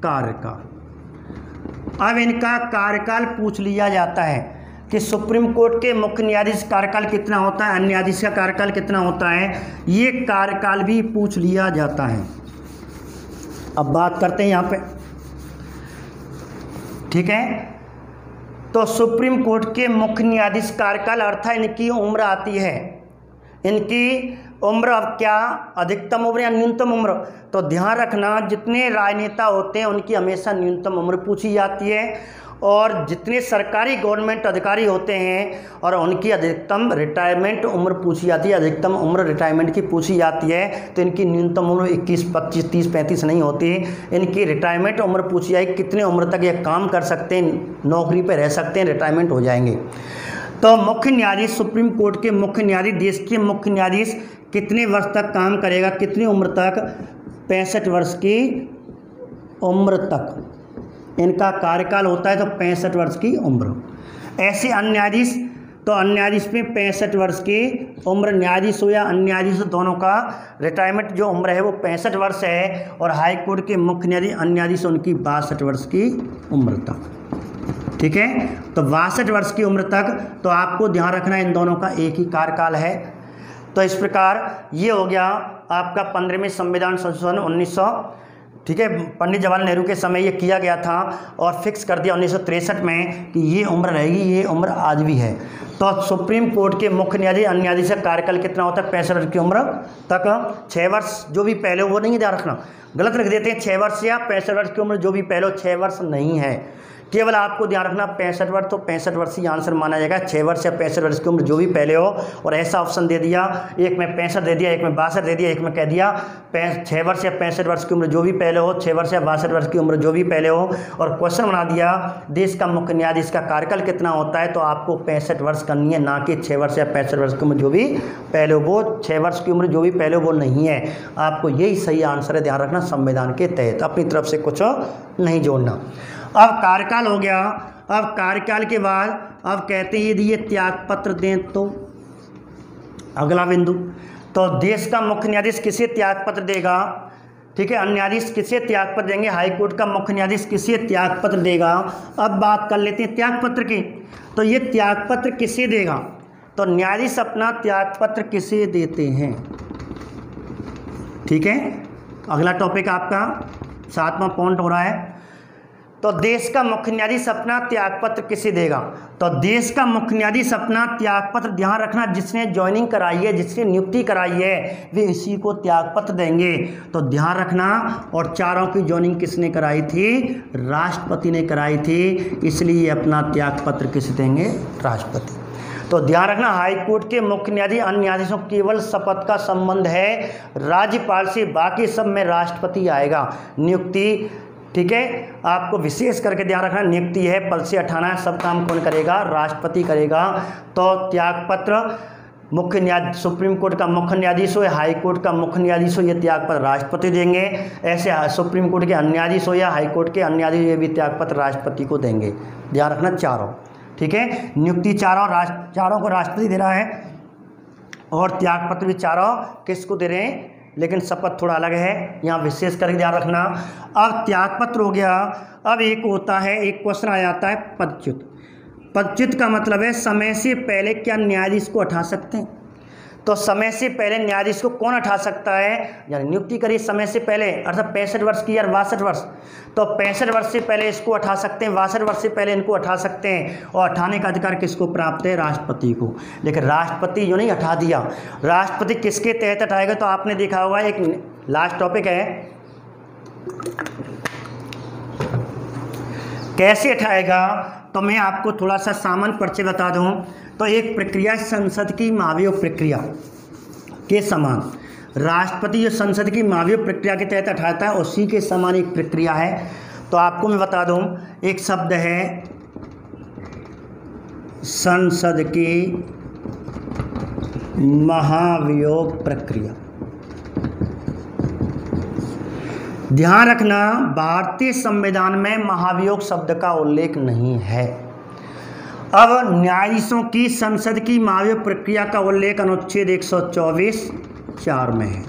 कार्यकाल। अब इनका कार्यकाल पूछ लिया जाता है कि सुप्रीम कोर्ट के मुख्य न्यायाधीश कार्यकाल कितना होता है, अन्य न्यायाधीश का कार्यकाल कितना होता है, ये कार्यकाल भी पूछ लिया जाता है। अब बात करते हैं यहाँ पे, ठीक है। तो सुप्रीम कोर्ट के मुख्य न्यायाधीश कार्यकाल अर्थात इनकी उम्र आती है, इनकी उम्र अब क्या, अधिकतम उम्र या न्यूनतम उम्र, तो ध्यान रखना जितने राजनेता होते हैं उनकी हमेशा न्यूनतम उम्र पूछी जाती है, और जितने सरकारी गवर्नमेंट अधिकारी होते हैं और उनकी अधिकतम रिटायरमेंट उम्र पूछी जाती है, अधिकतम उम्र रिटायरमेंट की पूछी जाती है, तो इनकी न्यूनतम उम्र 21, 25, 30, 35 नहीं होती। इनकी रिटायरमेंट उम्र पूछी जाएगी, कितने उम्र तक ये काम कर सकते हैं, नौकरी पर रह सकते हैं, रिटायरमेंट हो जाएंगे। तो मुख्य न्यायाधीश, सुप्रीम कोर्ट के मुख्य न्यायाधीश, देश के मुख्य न्यायाधीश कितने वर्ष तक काम करेगा, कितनी उम्र तक? 65 वर्ष की उम्र तक इनका कार्यकाल होता है, तो 65 वर्ष की उम्र। ऐसे अन्य न्यायाधीश, तो अन्य न्यायाधीश में 65 वर्ष की उम्र, न्यायाधीश हो या अन्य न्यायाधीश दोनों का रिटायरमेंट जो उम्र है वो 65 वर्ष है। और हाई कोर्ट के मुख्य न्यायाधीश, अन्य न्यायाधीश उनकी 62 वर्ष की उम्र तक। ठीक है, तो 62 वर्ष की उम्र तक, तो आपको ध्यान रखना इन दोनों का एक ही कार्यकाल है। तो इस प्रकार ये हो गया आपका 15वें संविधान संशोधन 1900, ठीक है, पंडित जवाहरलाल नेहरू के समय ये किया गया था और फिक्स कर दिया 1963 में कि ये उम्र रहेगी, ये उम्र आज भी है। तो सुप्रीम कोर्ट के मुख्य न्यायाधीश, अन्य न्यायाधीश का कार्यकाल कितना होता है? 65 वर्ष की उम्र तक। 6 वर्ष जो भी पहले, वो नहीं ध्यान रखना, गलत रख देते हैं 6 वर्ष या 65 वर्ष की उम्र जो भी पहले, 6 वर्ष नहीं है, केवल आपको ध्यान रखना 65 वर्ष, तो 65 वर्ष ही आंसर माना जाएगा। 6 वर्ष या 65 वर्ष की उम्र जो भी पहले हो। और ऐसा ऑप्शन दे दिया, एक में 65 दे दिया, एक में 62 दे दिया, एक में कह दिया 6 वर्ष या 65 वर्ष की उम्र जो भी पहले हो, 6 वर्ष या 62 वर्ष की उम्र जो भी पहले हो। और क्वेश्चन बना दिया देश का मुख्य न्यायाधीश का कार्यकाल कितना होता है, तो आपको 65 वर्ष करनी है, ना कि 6 वर्ष या 65 वर्ष की उम्र जो भी पहले हो। वो 6 वर्ष की उम्र जो भी पहले हो वो नहीं है, आपको यही सही आंसर है, ध्यान रखना संविधान के तहत, अपनी तरफ से कुछ नहीं जोड़ना। अब कार्यकाल हो गया। अब कार्यकाल के बाद अब कहते हैं यदि ये त्याग पत्र दें तो अगला बिंदु, तो देश का मुख्य न्यायाधीश किसे त्याग पत्र देगा? ठीक है, अन्य न्यायाधीश किसे त्याग पत्र देंगे? हाई कोर्ट का मुख्य न्यायाधीश किसे त्याग पत्र देगा? अब बात कर लेते हैं त्याग पत्र की। तो ये त्याग पत्र किसे देगा? तो न्यायाधीश अपना त्याग पत्र किसे देते हैं? ठीक है, अगला टॉपिक आपका 7वां पॉइंट हो रहा है। तो देश का मुख्य न्यायाधीश अपना त्यागपत्र किसे देगा? तो देश का मुख्य न्यायाधीश अपना त्यागपत्र, ध्यान रखना, जिसने ज्वाइनिंग कराई है, जिसने नियुक्ति कराई है, वे इसी को त्यागपत्र देंगे। तो ध्यान रखना, और चारों की ज्वाइनिंग किसने कराई थी? राष्ट्रपति ने कराई थी, इसलिए अपना त्यागपत्र किसे देंगे? राष्ट्रपति। तो ध्यान रखना, हाई कोर्ट के मुख्य न्यायाधीश, अन्य न्यायाधीशों केवल शपथ का संबंध है राज्यपाल से, बाकी सब में राष्ट्रपति आएगा। नियुक्ति, ठीक है, आपको विशेष करके ध्यान रखना, नियुक्ति है, पद से हटाना, सब काम कौन करेगा? राष्ट्रपति करेगा। तो त्यागपत्र मुख्य न्यायाधीश, सुप्रीम कोर्ट का मुख्य न्यायाधीश हो या हाई कोर्ट का मुख्य न्यायाधीश हो, ये त्यागपत्र राष्ट्रपति देंगे। ऐसे सुप्रीम कोर्ट के अन्य न्यायाधीश हो या हाई कोर्ट के अन्य न्यायाधीश, ये भी त्यागपत्र राष्ट्रपति को देंगे। ध्यान रखना, चारों, ठीक है, नियुक्ति चारों को राष्ट्रपति दे रहा है, और त्यागपत्र भी चारों किसको दे रहे हैं? लेकिन शपथ थोड़ा अलग है, यहाँ विशेष करके ध्यान रखना। अब त्यागपत्र हो गया। अब एक होता है, एक क्वेश्चन आ जाता है पदच्युत। पदच्युत का मतलब है समय से पहले क्या न्यायाधीश को हटा सकते हैं? तो समय से पहले न्यायाधीश को कौन हटा सकता है? यानी नियुक्ति करी समय से पहले, अर्थात 65 वर्ष की या 62 वर्ष, तो 65 वर्ष से पहले इसको हटा सकते हैं, 62 वर्ष से पहले इनको हटा सकते हैं। और हटाने का अधिकार किसको प्राप्त है? राष्ट्रपति को। लेकिन राष्ट्रपति यूँ नहीं हटा दिया, राष्ट्रपति किसके तहत हटाएगा? तो आपने देखा होगा, एक लास्ट टॉपिक है, कैसे हटाएगा? तो मैं आपको थोड़ा सा सामान्य परिचय बता दूं। तो एक प्रक्रिया संसद की महाभियोग प्रक्रिया के समान, राष्ट्रपति जो संसद की महाभियोग प्रक्रिया के तहत हटाता है, उसी के समान एक प्रक्रिया है। तो आपको मैं बता दूं, एक शब्द है संसद की महाभियोग प्रक्रिया। ध्यान रखना, भारतीय संविधान में महाभियोग शब्द का उल्लेख नहीं है। अब न्यायाधीशों की संसद की महाभियोग प्रक्रिया का उल्लेख अनुच्छेद 124(4) में है।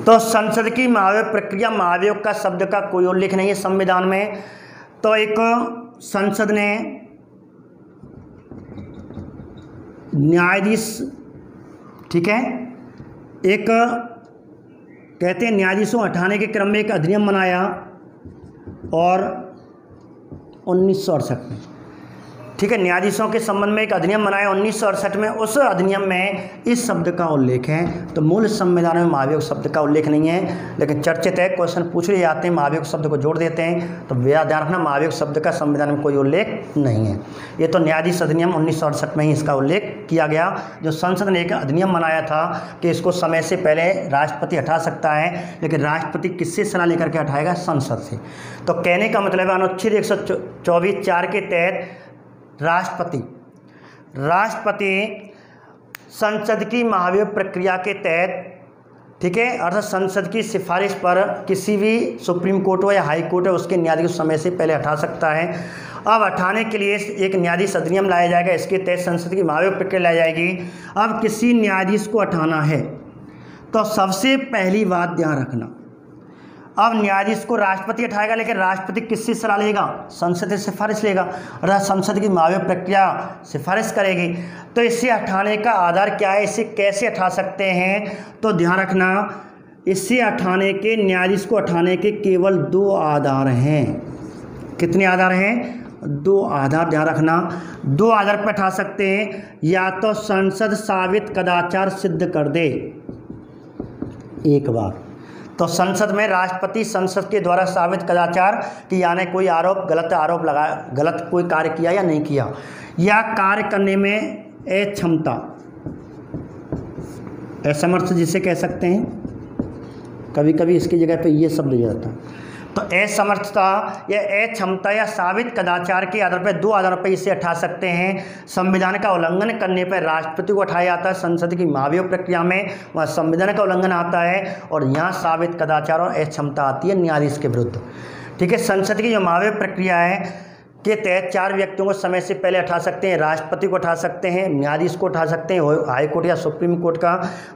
तो संसद की महाभियोग प्रक्रिया, महाभियोग का शब्द का कोई उल्लेख नहीं है संविधान में। तो एक संसद ने न्यायाधीश, ठीक है, एक कहते हैं न्यायाधीशों हटाने के क्रम में एक अधिनियम बनाया, और 1968 में, ठीक है, न्यायाधीशों के संबंध में एक अधिनियम बनाया 1968 में। उस अधिनियम में इस शब्द का उल्लेख है, तो मूल संविधान में महाभियोग शब्द का उल्लेख नहीं है, लेकिन चर्चित है, क्वेश्चन पूछ लिए जाते हैं, महाभियोग शब्द को जोड़ देते हैं। तो ध्यान रखना, महाभियोग शब्द का संविधान में कोई उल्लेख नहीं है। ये तो न्यायाधीश अधिनियम 1968 में ही इसका उल्लेख किया गया, जो संसद ने एक अधिनियम बनाया था कि इसको समय से पहले राष्ट्रपति हटा सकता है, लेकिन राष्ट्रपति किससे सलाह लेकर के हटाएगा? संसद से। तो कहने का मतलब है अनुच्छेद 124(4) के तहत राष्ट्रपति संसद की महाभियोग प्रक्रिया के तहत, ठीक है, अर्थात संसद की सिफारिश पर किसी भी सुप्रीम कोर्ट हो या हाई कोर्ट है उसके न्यायाधीश को समय से पहले हटा सकता है। अब हटाने के लिए एक न्यायाधीश अधिनियम लाया जाएगा, इसके तहत संसद की महाभियोग प्रक्रिया लाई जाएगी। अब किसी न्यायाधीश को हटाना है तो सबसे पहली बात ध्यान रखना, अब न्यायाधीश को राष्ट्रपति हटाएगा, लेकिन राष्ट्रपति किससे सलाह लेगा? संसद से सिफारिश लेगा, और संसद की महाभियोग प्रक्रिया सिफारिश करेगी। तो इसे हटाने का आधार क्या है, इसे कैसे हटा सकते हैं? तो ध्यान रखना, इसे हटाने के, न्यायाधीश को हटाने के केवल 2 आधार हैं। कितने आधार हैं? 2 आधार, ध्यान रखना। 2 आधार पर हटा सकते हैं, या तो संसद साबित कदाचार सिद्ध कर दे एक बार, तो संसद में राष्ट्रपति संसद के द्वारा साबित कदाचार कि यानी कोई गलत आरोप लगाया, गलत कोई कार्य किया या नहीं किया, या कार्य करने में अक्षमता, असमर्थ जिसे कह सकते हैं, कभी कभी इसकी जगह पे ये शब्द जाता है। तो असमर्थता या अक्षमता या साबित कदाचार के आधार पर 2 आधार पर इसे हटा सकते हैं। संविधान का उल्लंघन करने पर राष्ट्रपति को हटाया जाता है संसद की महाभियोग प्रक्रिया में, वहाँ संविधान का उल्लंघन आता है, और यहाँ साबित कदाचार और अक्षमता आती है न्यायाधीश के विरुद्ध। ठीक है, संसद की जो महाभियोग प्रक्रिया है के तहत 4 व्यक्तियों को समय से पहले हटा सकते हैं। राष्ट्रपति को हटा सकते हैं, न्यायाधीश को हटा सकते हैं, हाई कोर्ट या सुप्रीम कोर्ट का,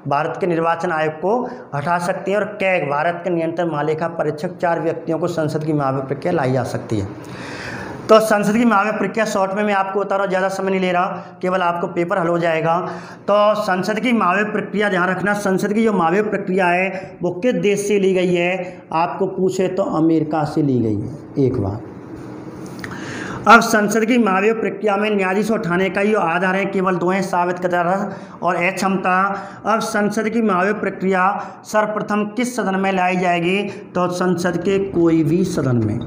भारत के निर्वाचन आयोग को हटा सकते हैं, और कैग, भारत के नियंत्रण महालेखा परीक्षक, 4 व्यक्तियों को संसद की महाभियोग प्रक्रिया लाई जा सकती है। तो संसद की महाभियोग प्रक्रिया शॉर्ट में मैं आपको बता रहा हूँ, ज़्यादा समय नहीं ले रहा, केवल आपको पेपर हल हो जाएगा। तो संसद की महाभियोग प्रक्रिया, ध्यान रखना, संसद की जो महाभियोग प्रक्रिया है वो किस देश से ली गई है? आपको पूछे तो अमेरिका से ली गई है एक बार। अब संसद की महाभियोग प्रक्रिया में न्यायाधीश को उठाने का ये आधार है, केवल 2 हैं, साबित कदाचार और अक्षमता। अब संसद की महाभियोग प्रक्रिया सर्वप्रथम किस सदन में लाई जाएगी? तो संसद के कोई भी सदन में,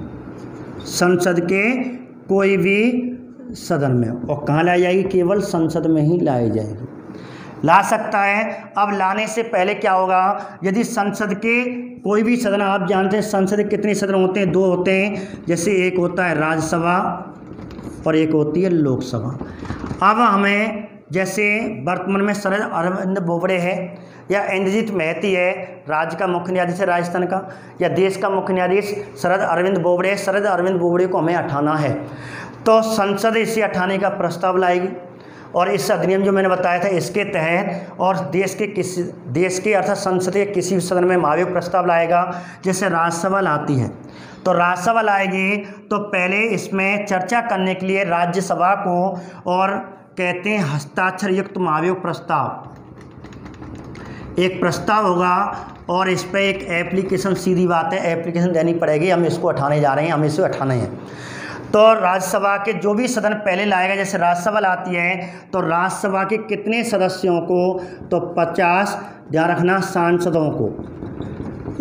संसद के कोई भी सदन में। और कहाँ लाई जाएगी? केवल संसद में ही लाई जाएगी। ला सकता है। अब लाने से पहले क्या होगा? यदि संसद के कोई भी सदन, आप जानते हैं संसद के कितने सदन होते हैं? 2 होते हैं, जैसे एक होता है राज्यसभा और एक होती है लोकसभा। अब हमें, जैसे वर्तमान में शरद अरविंद बोबड़े है या इंद्रजीत महती है, राज्य का मुख्य न्यायाधीश है राजस्थान का, या देश का मुख्य न्यायाधीश शरद अरविंद बोबड़े, शरद अरविंद बोबड़े को हमें हटाना है, तो संसद इसे हटाने का प्रस्ताव लाएगी। और इस अधिनियम जो मैंने बताया था इसके तहत, और देश के अर्थात संसद के किसी भी सदन में महाभियोग प्रस्ताव लाएगा। जैसे राज्यसभा लाती है, तो राज्यसभा लाएगी तो पहले इसमें चर्चा करने के लिए राज्यसभा को, और कहते हैं हस्ताक्षर युक्त महाभियोग प्रस्ताव, एक प्रस्ताव होगा, और इस पर एक एप्लीकेशन, सीधी बात है एप्लीकेशन देनी पड़ेगी, हम इसको हटाने जा रहे हैं, हमें इसे हटाना है। तो राज्यसभा के जो भी सदन पहले लाएगा, जैसे राज्यसभा लाती है, तो राज्यसभा के कितने सदस्यों को? तो 50, ध्यान रखना, सांसदों को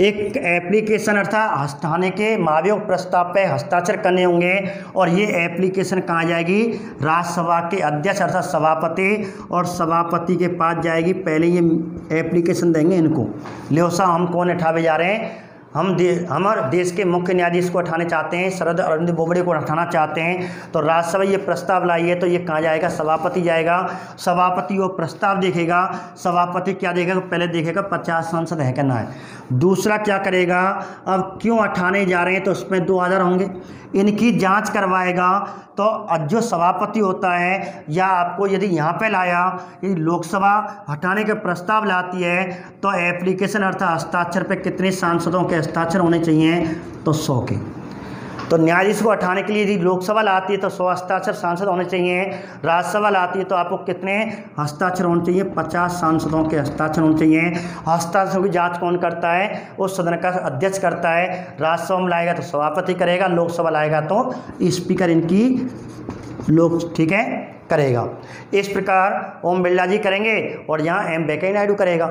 एक एप्लीकेशन अर्थात हटाने के महाभियोग प्रस्ताव पे हस्ताक्षर करने होंगे। और ये एप्लीकेशन कहाँ जाएगी? राज्यसभा के अध्यक्ष अर्थात सभापति, और सभापति के पास जाएगी। पहले ये एप्लीकेशन देंगे इनको, लियो साहब हम कौन हटावे जा रहे हैं? हमारे देश के मुख्य न्यायाधीश को हटाने चाहते हैं, शरद अरविंद बोबड़े को हटाना चाहते हैं। तो राज्यसभा ये प्रस्ताव लाई है, तो ये कहाँ जाएगा? सभापति जाएगा। सभापति वो प्रस्ताव देखेगा। सभापति क्या देखेगा? पहले देखेगा 50 सांसद है क्या ना है। दूसरा क्या करेगा? अब क्यों हटाने जा रहे हैं, तो उसमें 2 आधार होंगे, इनकी जांच करवाएगा। तो जो सभापति होता है, या आपको यदि यहाँ पे लाया, यदि लोकसभा हटाने का प्रस्ताव लाती है, तो एप्लीकेशन अर्थात हस्ताक्षर पे कितने सांसदों के हस्ताक्षर होने चाहिए? तो 100 के। तो न्यायाधीश को हटाने के लिए यदि लोकसभा लाती है तो 100 हस्ताक्षर सांसद होने चाहिए। राज्यसभा लाती है तो आपको कितने हस्ताक्षर होने चाहिए? 50 सांसदों के हस्ताक्षर होने चाहिए। हस्ताक्षरों की जांच कौन करता है? उस सदन का अध्यक्ष करता है। राज्यसभा में लाएगा तो सभापति करेगा, लोकसभा लाएगा तो स्पीकर इनकी लोक, ठीक है, करेगा। इस प्रकार ओम बिरला जी करेंगे और यहाँ एम वेंकैया नायडू करेगा।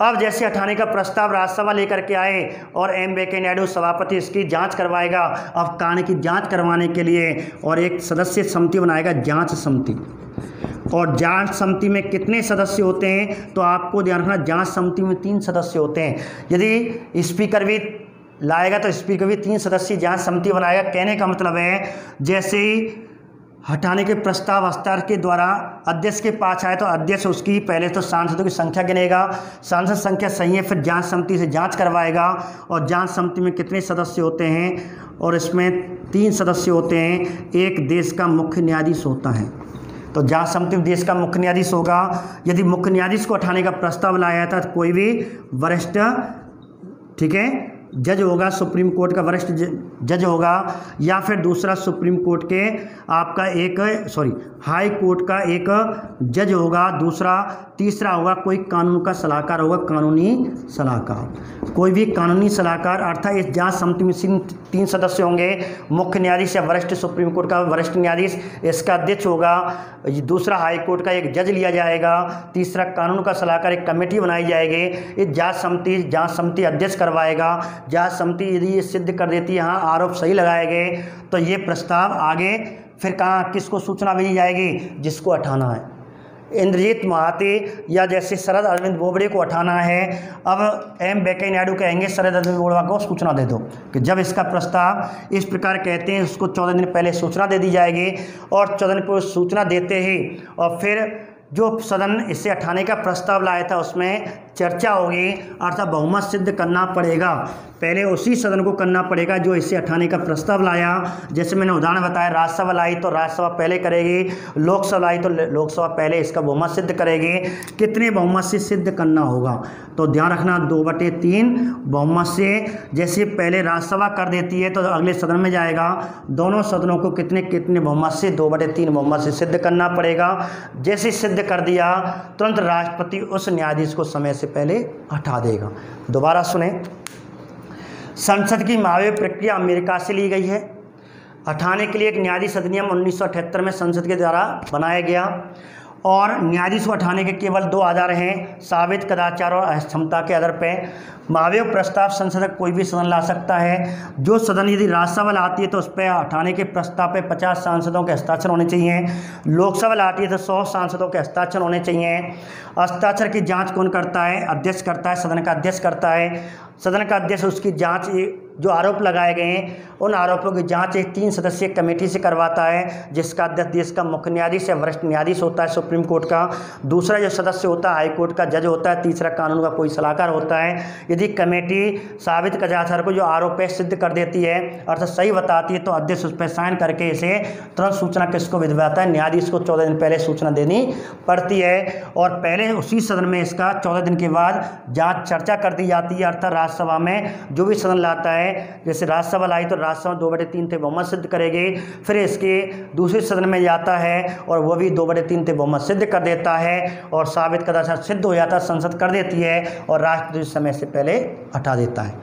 अब जैसे हटाने का प्रस्ताव राज्यसभा लेकर के आए और एम वेंकैया नायडू सभापति इसकी जांच करवाएगा। अब कारण की जांच करवाने के लिए और एक सदस्य समिति बनाएगा, जांच समिति। और जांच समिति में कितने सदस्य होते हैं, तो आपको ध्यान रखना, जांच समिति में 3 सदस्य होते हैं। यदि स्पीकर भी लाएगा तो स्पीकर भी 3 सदस्यीय जांच समिति बनाएगा। कहने का मतलब है जैसे ही हटाने के प्रस्ताव हस्ताक्षर के द्वारा अध्यक्ष के पास आए तो अध्यक्ष उसकी पहले तो सांसदों की संख्या गिनेगा, सांसद संख्या सही है, फिर जांच समिति से जांच करवाएगा। और जांच समिति में कितने सदस्य होते हैं, और इसमें 3 सदस्य होते हैं। एक देश का मुख्य न्यायाधीश होता है, तो जांच समिति में देश का मुख्य न्यायाधीश होगा। यदि मुख्य न्यायाधीश को हटाने का प्रस्ताव लाया था तो कोई भी वरिष्ठ, ठीक है, जज होगा, सुप्रीम कोर्ट का वरिष्ठ जज होगा, या फिर दूसरा सुप्रीम कोर्ट के आपका एक हाई कोर्ट का एक जज होगा, तीसरा होगा कोई कानून का सलाहकार होगा, कानूनी सलाहकार, कोई भी कानूनी सलाहकार। अर्थात इस जांच समिति में 3 सदस्य होंगे, मुख्य न्यायाधीश या वरिष्ठ सुप्रीम कोर्ट का वरिष्ठ न्यायाधीश, इसका अध्यक्ष होगा, दूसरा हाई कोर्ट का एक जज लिया जाएगा, तीसरा कानून का सलाहकार, एक कमेटी बनाई जाएगी। इस जांच समिति अध्यक्ष करवाएगा। जांच समिति यदि ये सिद्ध कर देती है हाँ आरोप सही लगाए गए, तो ये प्रस्ताव आगे फिर कहाँ किसको सूचना भेजी जाएगी, जिसको हटाना है। इंद्रजीत महाते या जैसे शरद अरविंद बोबड़े को हटाना है, अब एम वेंकैया नायडू कहेंगे शरद अरविंद बोबड़े को सूचना दे दो कि जब इसका प्रस्ताव इस प्रकार कहते हैं, उसको 14 दिन पहले सूचना दे दी जाएगी। और 14 दिन पूर्व सूचना देते ही और फिर जो सदन इसे हटाने का प्रस्ताव लाया था उसमें चर्चा होगी, अर्थात बहुमत सिद्ध करना पड़ेगा। पहले उसी सदन को करना पड़ेगा जो इसे हटाने का प्रस्ताव लाया। जैसे मैंने उदाहरण बताया, राज्यसभा लाई तो राज्यसभा पहले करेगी, लोकसभा लाई तो लोकसभा पहले इसका बहुमत सिद्ध करेगी। कितने बहुमत से सिद्ध करना होगा, तो ध्यान रखना 2/3 बहुमत से। जैसे पहले राज्यसभा कर देती है तो अगले सदन में जाएगा, दोनों सदनों को कितने बहुमत से, 2/3 बहुमत से सिद्ध करना पड़ेगा। जैसे सिद्ध कर दिया तुरंत राष्ट्रपति उस न्यायाधीश को समय से पहले हटा देगा। दोबारा सुने, संसद की महाभियोग प्रक्रिया अमेरिका से ली गई है। हटाने के लिए एक न्यायाधीश अधिनियम 1978 में संसद के द्वारा बनाया गया और न्यायाधीश को हटाने के केवल 2 आधार हैं, साबित कदाचार और अक्षमता के आधार पर। महाभियोग प्रस्ताव संसद का कोई भी सदन ला सकता है। जो सदन यदि राज्यसभा लाती है तो उस पर हटाने के प्रस्ताव पे 50 सांसदों के हस्ताक्षर होने चाहिए। लोकसभा लाती है तो 100 सांसदों के हस्ताक्षर होने चाहिए। हस्ताक्षर की जांच कौन करता है, अध्यक्ष करता है, सदन का अध्यक्ष करता है। सदन का अध्यक्ष उसकी जांच, जो आरोप लगाए गए हैं उन आरोपों की जांच एक 3 सदस्यीय कमेटी से करवाता है, जिसका अध्यक्ष देश का मुख्य न्यायाधीश या वरिष्ठ न्यायाधीश होता है सुप्रीम कोर्ट का। दूसरा जो सदस्य होता है हाई कोर्ट का जज होता है। तीसरा कानून का कोई सलाहकार होता है। यदि कमेटी साबित कदाचार को जो आरोप है सिद्ध कर देती है, अर्थात सही बताती है, तो अध्यक्ष उस पर साइन करके इसे तुरंत सूचना किसको भिजवाता है, न्यायाधीश को 14 दिन पहले सूचना देनी पड़ती है। और पहले उसी सदन में इसका 14 दिन के बाद जाँच चर्चा कर दी जाती है। अर्थात राज्यसभा में जो भी सदन लाता है, जैसे राज्यसभा लाई तो राज्यसभा 2/3 से बहुमत सिद्ध करेगी। फिर इसके दूसरे सदन में जाता है और वो भी 2/3 से बहुमत सिद्ध कर देता है और साबित कदाचार सिद्ध हो जाता है, संसद कर देती है और राष्ट्रपति समय से पहले हटा देता है।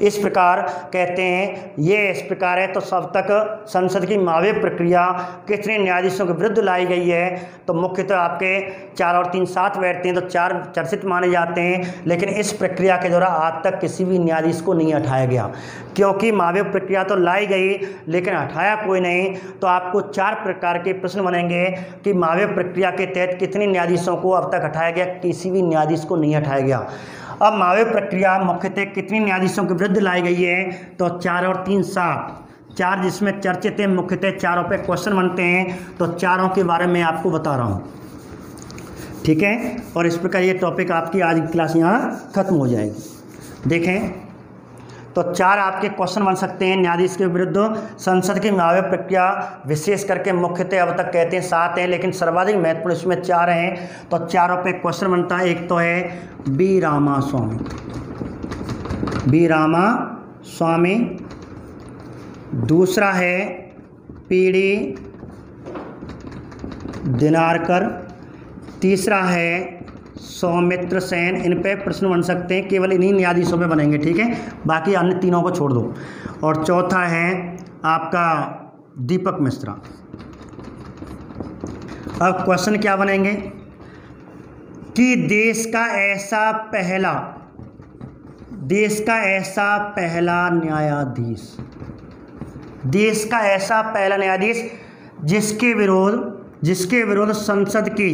इस प्रकार कहते हैं ये इस प्रकार है। तो सब तक संसद की महाभियोग प्रक्रिया कितने न्यायाधीशों के विरुद्ध लाई गई है, तो मुख्यतः आपके 4 और 3 साथ बैठते हैं तो 4 चर्चित माने जाते हैं। लेकिन इस प्रक्रिया के दौरान आज तक किसी भी न्यायाधीश को नहीं हटाया गया, क्योंकि महाभियोग प्रक्रिया तो लाई गई लेकिन हटाया कोई नहीं। तो आपको 4 प्रकार के प्रश्न बनेंगे कि महाभियोग प्रक्रिया के तहत कितने न्यायाधीशों को अब तक हटाया गया, किसी भी न्यायाधीश को नहीं हटाया गया। अब महाभियोग प्रक्रिया मुख्यतः कितने न्यायाधीशों के विरुद्ध लाई गई है, तो 4 और 3 7, 4 जिसमें चर्चित है, मुख्यतः 4 पे क्वेश्चन बनते हैं। तो 4 के बारे में आपको बता रहा हूँ, ठीक है। और इस प्रकार ये टॉपिक आपकी आज की क्लास यहाँ खत्म हो जाएगी। देखें तो 4 आपके क्वेश्चन बन सकते हैं न्यायाधीश के विरुद्ध संसद की महाभियोग प्रक्रिया। विशेष करके मुख्यतः अब तक कहते हैं 7 हैं, लेकिन सर्वाधिक महत्वपूर्ण इसमें 4 हैं। तो 4 पे क्वेश्चन बनता है। एक तो है बी रामास्वामी, दूसरा है पीडी दिनारकर, तीसरा है सौमित्र सेन। इन पे प्रश्न बन सकते हैं, केवल इन्हीं न्यायाधीशों पे बनेंगे, ठीक है, बाकी अन्य तीनों को छोड़ दो। और चौथा है आपका दीपक मिश्रा। अब क्वेश्चन क्या बनेंगे कि देश का ऐसा पहला न्यायाधीश, देश का ऐसा पहला न्यायाधीश जिसके विरोध संसद की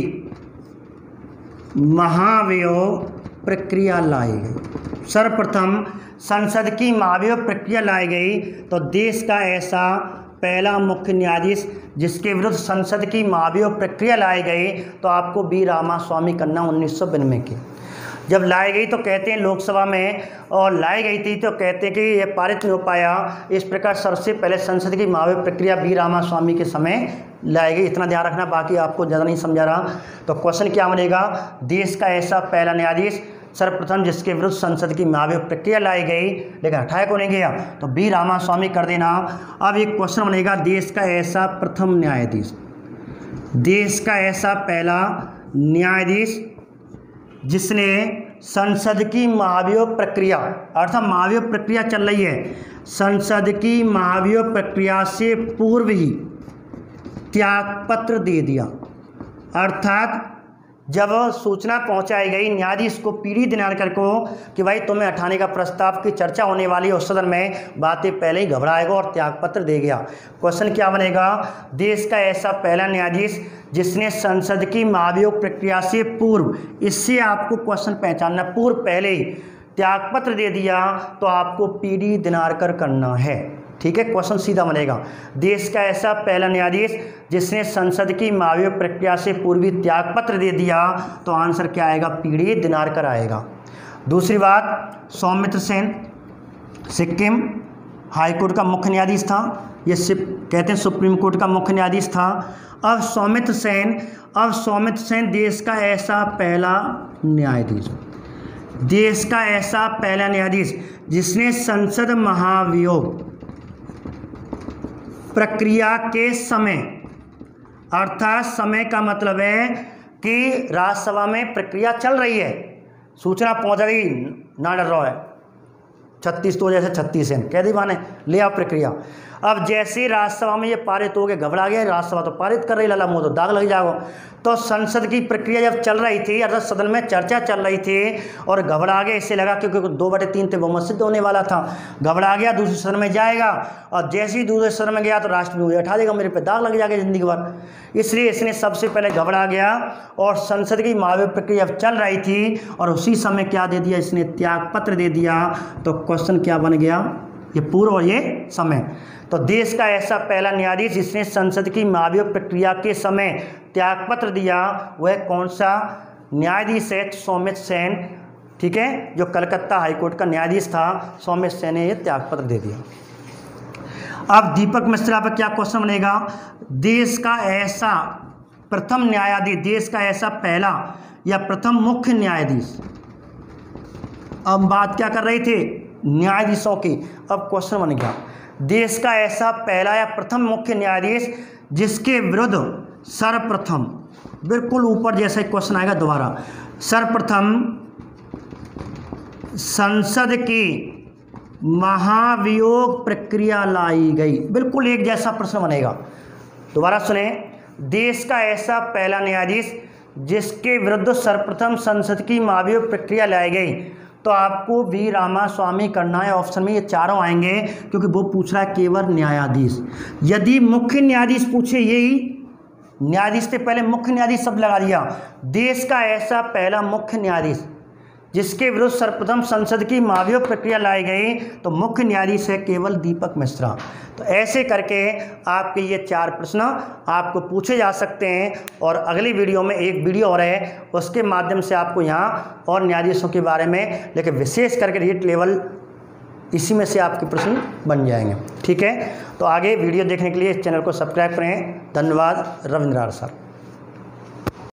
महाभियोग प्रक्रिया लाई गई। सर्वप्रथम संसद की महाभियोग प्रक्रिया लाई गई तो देश का ऐसा पहला मुख्य न्यायाधीश जिसके विरुद्ध संसद की महाभियोग प्रक्रिया लाई गई तो आपको बी रामास्वामी कन्ना 1992 की जब लाई गई तो कहते हैं लोकसभा में और लाई गई थी तो कहते हैं कि ये पारित नहीं हो पाया। इस प्रकार सबसे पहले संसद की महाभियोग प्रक्रिया बी रामास्वामी के समय लाई गई। इतना ध्यान रखना, बाकी आपको ज़्यादा नहीं समझा रहा। तो क्वेश्चन क्या बनेगा, देश का ऐसा पहला न्यायाधीश सर्वप्रथम जिसके विरुद्ध संसद की महाभियोग प्रक्रिया लाई गई, लेकिन हटाया को नहीं गया तो बी रामास्वामी कर देना। अब एक क्वेश्चन बनेगा, देश का ऐसा प्रथम न्यायाधीश, देश का ऐसा पहला न्यायाधीश जिसने संसद की महाभियोग प्रक्रिया, अर्थात महाभियोग प्रक्रिया चल रही है, संसद की महाभियोग प्रक्रिया से पूर्व ही त्यागपत्र दे दिया। अर्थात जब सूचना पहुंचाई गई न्यायाधीश को पीडी दिनारकर को कि भाई तुम्हें हटाने का प्रस्ताव की चर्चा होने वाली है उस सदन में, बातें पहले ही घबराएगा और त्यागपत्र दे गया। क्वेश्चन क्या बनेगा, देश का ऐसा पहला न्यायाधीश जिसने संसद की महाभियोग प्रक्रिया से पूर्व, इससे आपको क्वेश्चन पहचानना, पूर्व पहले ही त्यागपत्र दे दिया तो आपको पीडी दिनारकर करना है। ठीक है, क्वेश्चन सीधा बनेगा, देश का ऐसा पहला न्यायाधीश जिसने संसद की महाभियोग प्रक्रिया से पूर्वी त्यागपत्र दे दिया तो आंसर क्या आएगा, पीडी दिनारकर आएगा। दूसरी बात, सौमित्र सेन सिक्किम हाईकोर्ट का मुख्य न्यायाधीश था, ये कहते हैं सुप्रीम कोर्ट का मुख्य न्यायाधीश था। अब सौमित्र सेन देश का ऐसा पहला न्यायाधीश, देश का ऐसा पहला न्यायाधीश जिसने संसद महाभियोग प्रक्रिया के समय, अर्थात समय का मतलब है कि राज्यसभा में प्रक्रिया चल रही है, सूचना पहुंच गई, ना डर रहा है 36 तो जैसे 36 है, कह दी माने ले आओ प्रक्रिया। अब जैसे राज्यसभा में ये पारित हो गए, घबरा गया, राज्यसभा तो पारित कर रही, लाला मुँह तो दाग लग जाओ। तो संसद की प्रक्रिया जब चल रही थी, अर्थात सदन में चर्चा चल रही थी और घबरा गया, इससे लगा क्योंकि 2/3 थे बहुमत सिद्ध होने वाला था, घबरा गया, दूसरे सदन में जाएगा और जैसे ही दूसरे सदन में गया तो राष्ट्रपति मुझे उठा देगा, मेरे पे दाग लग जाएगा जिंदगी भर। इसलिए इसने सबसे पहले घबरा गया और संसद की महाभियोग प्रक्रिया चल रही थी और उसी समय क्या दे दिया, इसने त्यागपत्र दे दिया। तो क्वेश्चन क्या बन गया, ये पूर्व और ये समय। तो देश का ऐसा पहला न्यायाधीश जिसने संसद की महाभियोग प्रक्रिया के समय त्यागपत्र दिया वह कौन सा न्यायाधीश है, सौमित्र सेन। ठीक है, जो कलकत्ता हाईकोर्ट का न्यायाधीश था, सौमित्र सेन ने यह त्यागपत्र दे दिया। अब दीपक मिश्रा पर क्या क्वेश्चन बनेगा, देश का ऐसा प्रथम न्यायाधीश, देश का ऐसा पहला या प्रथम मुख्य न्यायाधीश। अब बात क्या कर रहे थे, न्यायाधीशों की। अब क्वेश्चन बन गया, देश का ऐसा पहला या प्रथम मुख्य न्यायाधीश जिसके विरुद्ध सर्वप्रथम, बिल्कुल ऊपर जैसा क्वेश्चन आएगा दोबारा, सर्वप्रथम संसद की महाभियोग प्रक्रिया लाई गई, बिल्कुल एक जैसा प्रश्न बनेगा। दोबारा सुने, देश का ऐसा पहला न्यायाधीश जिसके विरुद्ध सर्वप्रथम संसद की महाभियोग प्रक्रिया लाई गई तो आपको वी रामास्वामी करना है। ऑप्शन में ये चारों आएंगे क्योंकि वो पूछ रहा है केवल न्यायाधीश। यदि मुख्य न्यायाधीश पूछे, यही न्यायाधीश से पहले मुख्य न्यायाधीश सब लगा दिया, देश का ऐसा पहला मुख्य न्यायाधीश जिसके विरुद्ध सर्वप्रथम संसद की महाभियोग प्रक्रिया लाई गई तो मुख्य न्यायाधीश है केवल दीपक मिश्रा। तो ऐसे करके आपके ये 4 प्रश्न आपको पूछे जा सकते हैं और अगली वीडियो में एक वीडियो और है, उसके माध्यम से आपको यहाँ और न्यायाधीशों के बारे में, लेकिन विशेष करके रीट लेवल इसी में से आपके प्रश्न बन जाएंगे। ठीक है, तो आगे वीडियो देखने के लिए इस चैनल को सब्सक्राइब करें। धन्यवाद। रविंद्र सर।